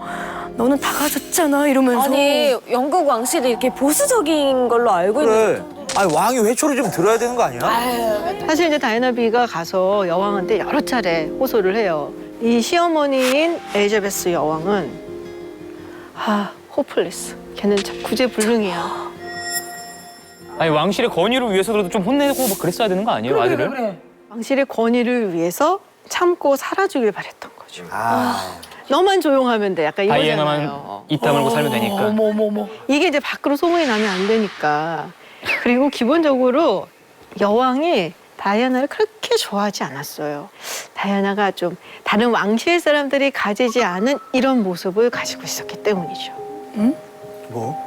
너는 다 가졌잖아 이러면서. 아니 영국 왕실이 이렇게 보수적인 걸로 알고 그래. 있는. 아니 왕이 회초리 좀 들어야 되는 거 아니야? 사실 이제 다이애나비가 가서 여왕한테 여러 차례 호소를 해요. 이 시어머니인 엘리자베스 여왕은 호플리스. 걔는 참 구제불능이야. 아니 왕실의 권위를 위해서라도 좀 혼내고 뭐 그랬어야 되는 거 아니에요, 아들을? 왕실의 권위를 위해서 참고 살아주길 바랬던 거죠. 너만 조용하면 돼. 약간 다이애나만 이거잖아요. 입 다물고 살면 되니까. 어머머머. 이게 이제 밖으로 소문이 나면 안 되니까. 그리고 기본적으로 여왕이 다이애나를 그렇게 좋아하지 않았어요. 다이애나가 좀 다른 왕실 사람들이 가지지 않은 이런 모습을 가지고 있었기 때문이죠. 응? 뭐?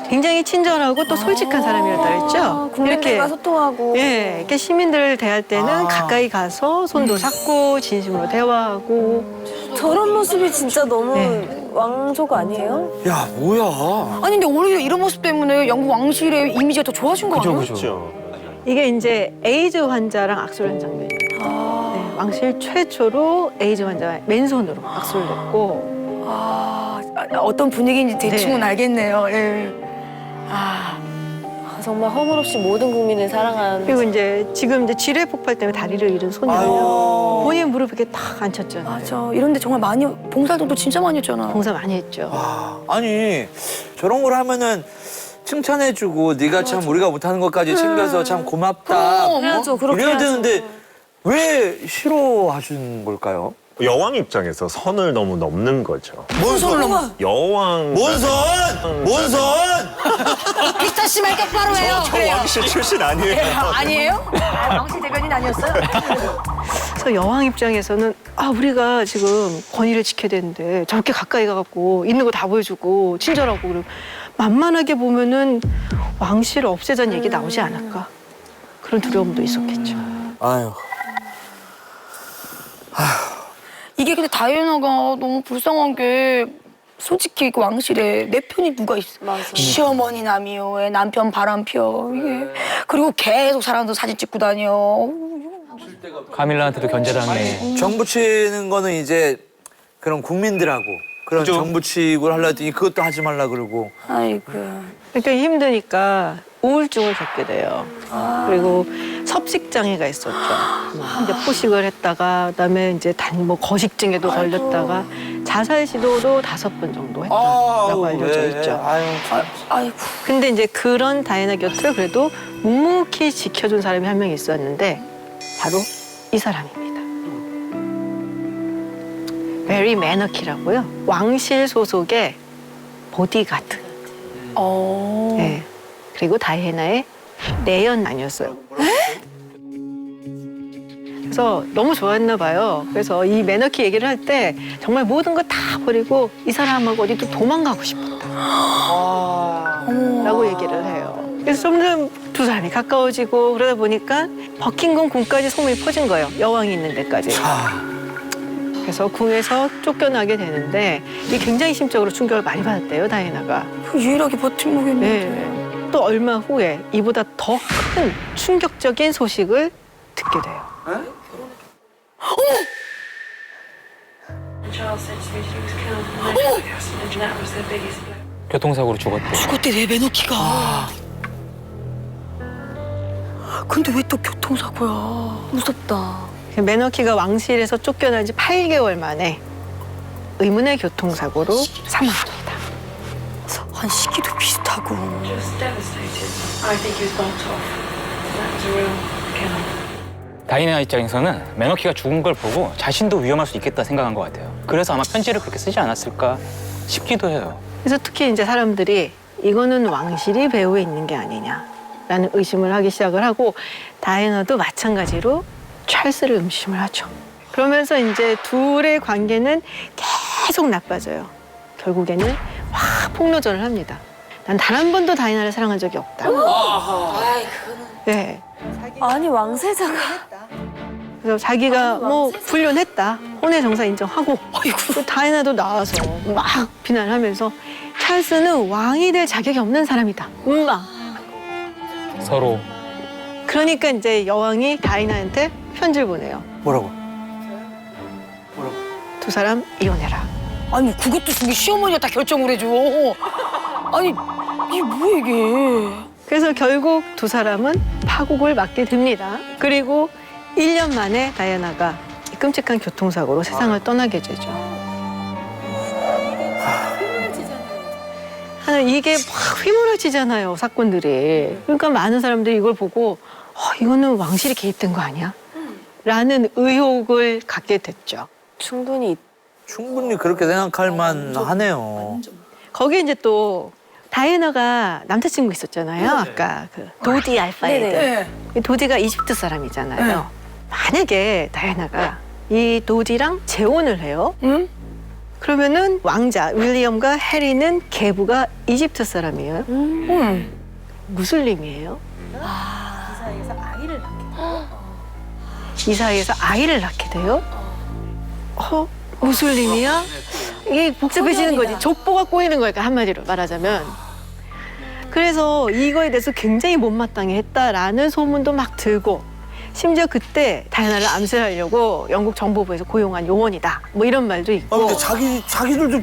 굉장히 친절하고 또 솔직한 사람이었다 그랬죠? 국민들과 소통하고. 예, 이렇게 시민들을 대할 때는 가까이 가서 손도 잡고 진심으로 대화하고. 저런 모습이 진짜 너무 네. 왕족 아니에요? 야 뭐야? 아니 근데 오히려 이런 모습 때문에 영국 왕실의 이미지가 더 좋아진 거 아니야? 그렇죠. 이게 이제 에이즈 환자랑 악수를 한 장면이에요. 네, 왕실 최초로 에이즈 환자가 맨손으로 악수를 냈고. 어떤 분위기인지 대충은 네. 알겠네요. 예. 정말 허물없이 모든 국민을 사랑하는. 그리고 이제 지금 이제 지뢰 폭발 때문에 다리를 잃은 소녀예요. 본인 무릎 이렇게 딱 앉혔잖아요. 맞아. 이런데 정말 많이 봉사활동도 진짜 많이 했잖아. 봉사 많이 했죠. 아니 저런 걸 하면은 칭찬해주고 네가 참 우리가 못하는 것까지 챙겨서 참 고맙다. 그럼, 해야죠. 그렇게 이래야 해야죠. 되는데 왜 싫어하시는 걸까요? 여왕 입장에서 선을 너무 넘는 거죠. 뭔 선을 넘어? 여왕. 뭔 선? 뭔 선? 피스타 씨말 똑바로 해요. 저 왕실 출신 아니에요. 아니에요? 왕실 대변인 아니었어요? 그래서 여왕 입장에서는 우리가 지금 권위를 지켜야 되는데 저렇게 가까이 가갖고 있는 거 다 보여주고 친절하고 그리고 만만하게 보면은 왕실을 없애자는 얘기 나오지 않을까 그런 두려움도 있었겠죠. 아유. 이게 근데 다이애나가 너무 불쌍한 게 솔직히 그 왕실에 내 편이 누가 있어? 시어머니 남이요, 남편 바람피요 이게 그리고 계속 사람들 사진 찍고 다녀. 카밀라한테도 견제당해. 정부 치는 거는 이제 그런 국민들하고 그런 정부 치고 하려 했더니 그것도 하지 말라 그러고. 아이고. 그러니까 힘드니까 우울증을 겪게 돼요. 그리고 섭식장애가 있었죠. 이제 포식을 했다가 그다음에 이제 거식증에도 걸렸다가 자살 시도도 5번 정도 했다고 알려져 있죠. 아이고. 근데 이제 그런 다이애나 곁을 그래도 묵묵히 지켜준 사람이 한 명 있었는데 바로 이 사람입니다. 메리 매너키라고요. 왕실 소속의 보디가드. 네. 그리고 다이애나의 내연 아니었어요. 그래서 너무 좋아했나 봐요. 그래서 이 매너키 얘기를 할 때 정말 모든 거 다 버리고 이 사람하고 어디 또 도망가고 싶었다. 라고 얘기를 해요. 그래서 점점 두 사람이 가까워지고 그러다 보니까 버킹엄 궁까지 소문이 퍼진 거예요. 여왕이 있는 데까지. 그래서 궁에서 쫓겨나게 되는데 이게 굉장히 심적으로 충격을 많이 받았대요, 다이애나가. 유일하게 버팀목이었는데. 네. 또 얼마 후에 이보다 더 큰 충격적인 소식을 듣게 돼요. 교통사고로 죽었대. 죽었대 내 매너키가. 근데 왜 또 교통사고야? 무섭다. 매너키가 왕실에서 쫓겨난 지 8개월 만에 의문의 교통사고로 사망합니다. 한 시기도 비슷하고. 다이애나 입장에서는 매너키가 죽은 걸 보고 자신도 위험할 수 있겠다 생각한 것 같아요. 그래서 아마 편지를 그렇게 쓰지 않았을까 싶기도 해요. 그래서 특히 이제 사람들이 이거는 왕실이 배후에 있는 게 아니냐라는 의심을 하기 시작을 하고 다이애나도 마찬가지로 찰스를 의심을 하죠. 그러면서 이제 둘의 관계는 계속 나빠져요. 결국에는 확 폭로전을 합니다. 난 단 한 번도 다이애나를 사랑한 적이 없다. 네. 아니 왕세자가 그래서 자기가 뭐 불륜했다. 혼외 정사 인정하고 또 다이애나도 나와서 막 비난하면서 찰스는 왕이 될 자격이 없는 사람이다. 서로. 그러니까 이제 여왕이 다이애나한테 편지를 보내요. 뭐라고? 두 사람 이혼해라. 아니 그것도 저기 시어머니가 다 결정을 해줘. 아니 이게 뭐야 이게. 그래서 결국 두 사람은 파국을 맞게 됩니다. 그리고 1년 만에 다이애나가 이 끔찍한 교통사고로 세상을 떠나게 되죠. 이게 막 휘몰아치잖아요, 사건들이. 그러니까 많은 사람들이 이걸 보고 이거는 왕실이 개입된 거 아니야? 라는 의혹을 갖게 됐죠. 충분히 그렇게 생각할 만하네요. 거기에 이제 또 다이애나가 남자친구 있었잖아요. 아까 그 도디 알파에드. 이 도디가 이집트 사람이잖아요. 만약에 다이애나가 이 도디랑 재혼을 해요. 그러면은 왕자 윌리엄과 해리는 계부가 이집트 사람이에요. 무슬림이에요. 이 사이에서 아이를 낳게 돼요. 무슬림이야? 이게 복잡해지는 거지. 족보가 꼬이는 거니까 한마디로 말하자면. 그래서 이거에 대해서 굉장히 못마땅해 했다라는 소문도 막 들고 심지어 그때 다이애나를 암살하려고 영국 정보부에서 고용한 요원이다. 뭐 이런 말도 있고. 근데 자기들도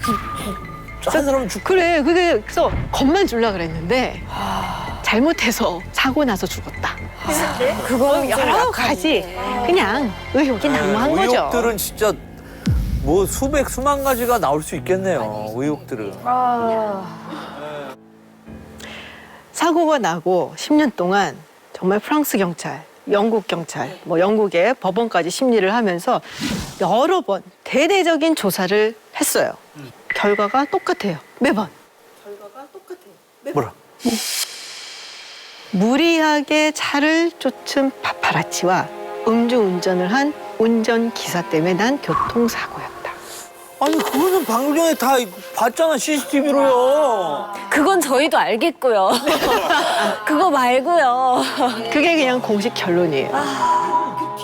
한 사람은 그래. 그래서 겁만 줄라 그랬는데 잘못해서 사고 나서 죽었다. 그거 여러 가지 그냥 의혹이 난무한 거죠. 의혹들은 진짜 뭐 수만 가지가 나올 수 있겠네요. 의혹들은. 사고가 나고 10년 동안 정말 프랑스 경찰, 영국 경찰, 뭐 영국의 법원까지 심리를 하면서 여러 번 대대적인 조사를 했어요. 결과가 똑같아요. 매번. 뭐라? 무리하게 차를 쫓은 파파라치와 음주운전을 한 운전기사 때문에 난 교통사고였다. 아니 그거는 방금 전에 다 봤잖아 CCTV로요. 그건 저희도 알겠고요. 그거 말고요. 그게 그냥 공식 결론이에요.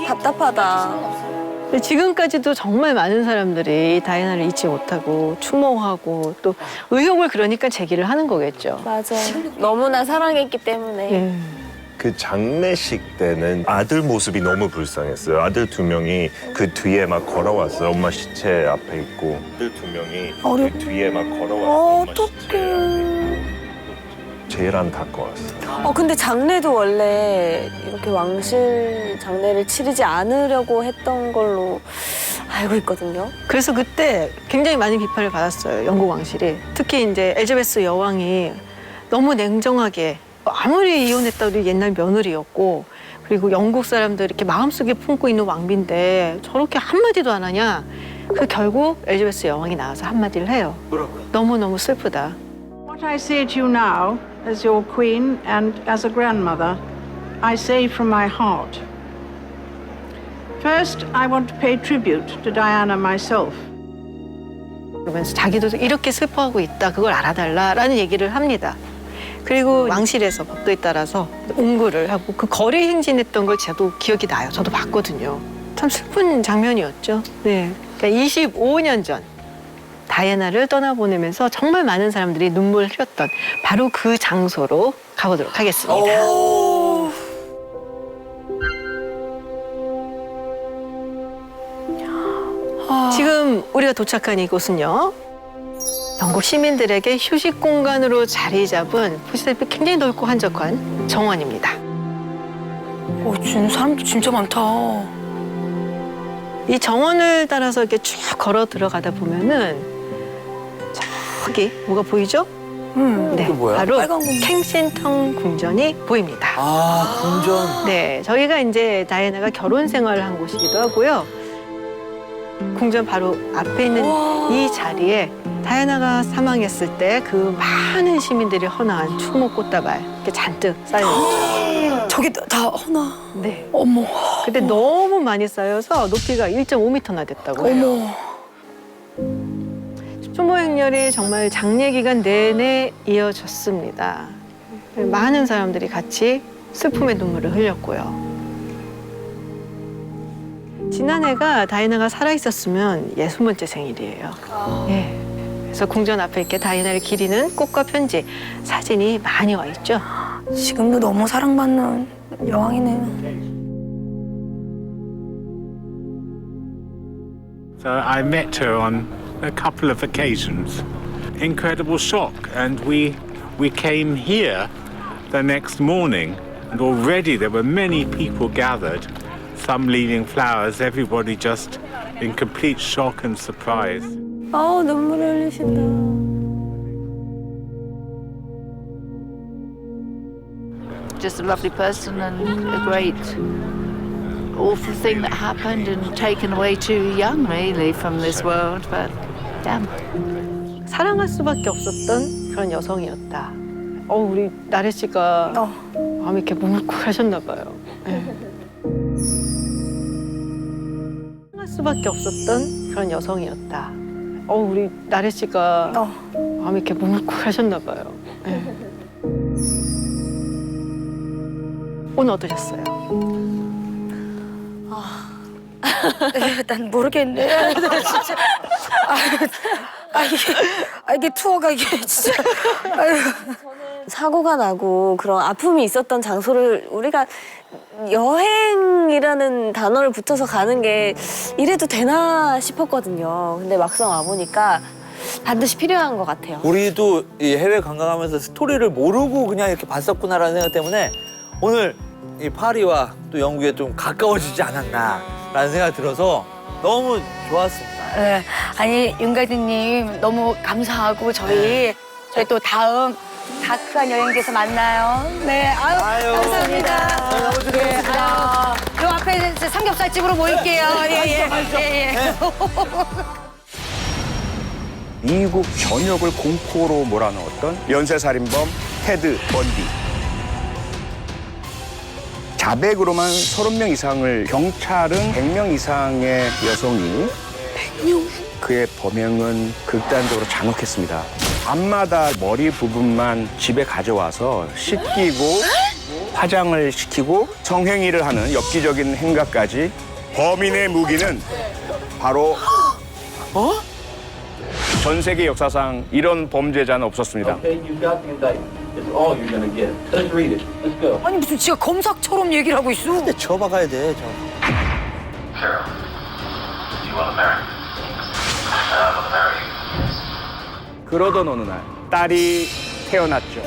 답답하다. 근데 지금까지도 정말 많은 사람들이 다이애나를 잊지 못하고 추모하고 또 의혹을 그러니까 제기를 하는 거겠죠. 맞아. 너무나 사랑했기 때문에. 예. 그 장례식 때는 아들 모습이 너무 불쌍했어요. 아들 2명이 그 뒤에 막 걸어왔어요. 엄마 시체 앞에 있고 아들 2명이 그 뒤에 막 걸어왔어요. 엄마 시체 앞에 있고. 제일 안타까웠어요. 근데 장례도 원래 이렇게 왕실 장례를 치르지 않으려고 했던 걸로 알고 있거든요. 그래서 그때 굉장히 많은 비판을 받았어요. 영국 왕실이. 특히 이제 엘자베스 여왕이 너무 냉정하게 아무리 이혼했다고 옛날 며느리였고 그리고 영국 사람들 이렇게 마음속에 품고 있는 왕비인데 저렇게 한마디도 안 하냐. 그 결국 엘자베스 여왕이 나와서 한마디를 해요. 너무너무 슬프다. What I say to you now, as your queen and as a grandmother, I say from my heart. First, I want to pay tribute to Diana myself. 그러면서 자기도 이렇게 슬퍼하고 있다. 그걸 알아달라라는 얘기를 합니다. 그리고 왕실에서 법도에 따라서 옹구를 하고 그 거리 행진했던 걸 저도 기억이 나요. 저도 봤거든요. 참 슬픈 장면이었죠. 네, 그러니까 25년 전 다이애나를 떠나보내면서 정말 많은 사람들이 눈물을 흘렸던 바로 그 장소로 가보도록 하겠습니다. 지금 우리가 도착한 이곳은요. 영국 시민들에게 휴식 공간으로 자리 잡은 보시다시피 굉장히 넓고 한적한 정원입니다. 지금 사람도 진짜 많다. 이 정원을 따라서 이렇게 쭉 걸어 들어가다 보면은 저기 뭐가 보이죠? 네, 그게 뭐야? 바로 빨간 궁전. 켄싱턴 궁전이 보입니다. 아 궁전. 네, 저희가 이제 다이애나가 결혼 생활을 한 곳이기도 하고요. 궁전 바로 앞에 있는 이 자리에 다이애나가 사망했을 때 그 많은 시민들이 헌화한 추모 꽃다발 이렇게 잔뜩 쌓여 있죠. 저게 다 허나. 네. 어머. 근데 너무 많이 쌓여서 높이가 1.5m나 됐다고 해요. 추모 행렬이 정말 장례 기간 내내 이어졌습니다. 많은 사람들이 같이 슬픔의 눈물을 흘렸고요. 지난해가 다이애나가 살아있었으면 60번째 생일이에요. 예. 그래서 궁전 앞에 이렇게 다이애나를 기리는 꽃과 편지, 사진이 많이 와 있죠. 지금도 너무 사랑받는 여왕이네요. So I met her on a couple of occasions. Incredible shock, and we came here the next morning, and already there were many people gathered, some leaving flowers, everybody just in complete shock and surprise. 눈물을 흘리신다. Just a lovely person and a great awful thing that happened and taken away too young really from this world, but damn. 사랑할 수밖에 없었던 그런 여성이었다. 우리 나래 씨가 마음이 이렇게 뭉클하셨나 봐요. 네. 사랑할 수밖에 없었던 그런 여성이었다. 우리 나래 씨가 마음이 이렇게 뭉클하셨나 봐요. 네. 오늘 어떠셨어요? 난 모르겠네. 나 진짜. 이게 투어가 이게 진짜. 사고가 나고 그런 아픔이 있었던 장소를 우리가 여행이라는 단어를 붙여서 가는 게 이래도 되나 싶었거든요. 근데 막상 와보니까 반드시 필요한 것 같아요. 우리도 이 해외 관광하면서 스토리를 모르고 그냥 이렇게 봤었구나라는 생각 때문에 오늘 이 파리와 또 영국에 좀 가까워지지 않았나라는 생각이 들어서 너무 좋았습니다. 네. 아니 윤가드님 너무 감사하고 저희 또 다음 다크한 여행지에서 만나요. 네, 감사합니다. 네, 그 앞에 삼겹살집으로 모일게요. 예. 미국 전역을 공포로 몰아넣었던 연쇄살인범 테드 번디. 자백으로만 30명 이상을 경찰은 100명 이상의 여성이 100명? 그의 범행은 극단적으로 잔혹했습니다. 밤마다 머리 부분만 집에 가져와서 씻기고 화장을 시키고 성행위를 하는 엽기적인 행각까지 범인의 무기는 바로 전 세계 역사상 이런 범죄자는 없었습니다. 아니 무슨 지가 검사처럼 얘기를 하고 있어. 근데 줘박아야 돼. 그러던 어느 날 딸이 태어났죠.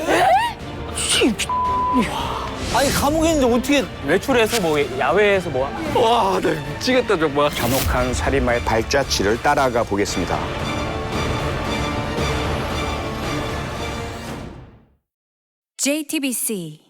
아니 감옥에 있는데 어떻게 외출해서 뭐 야외에서 뭐 와, 나 미치겠다 정말. 잔혹한 살인마의 발자취를 따라가 보겠습니다. JTBC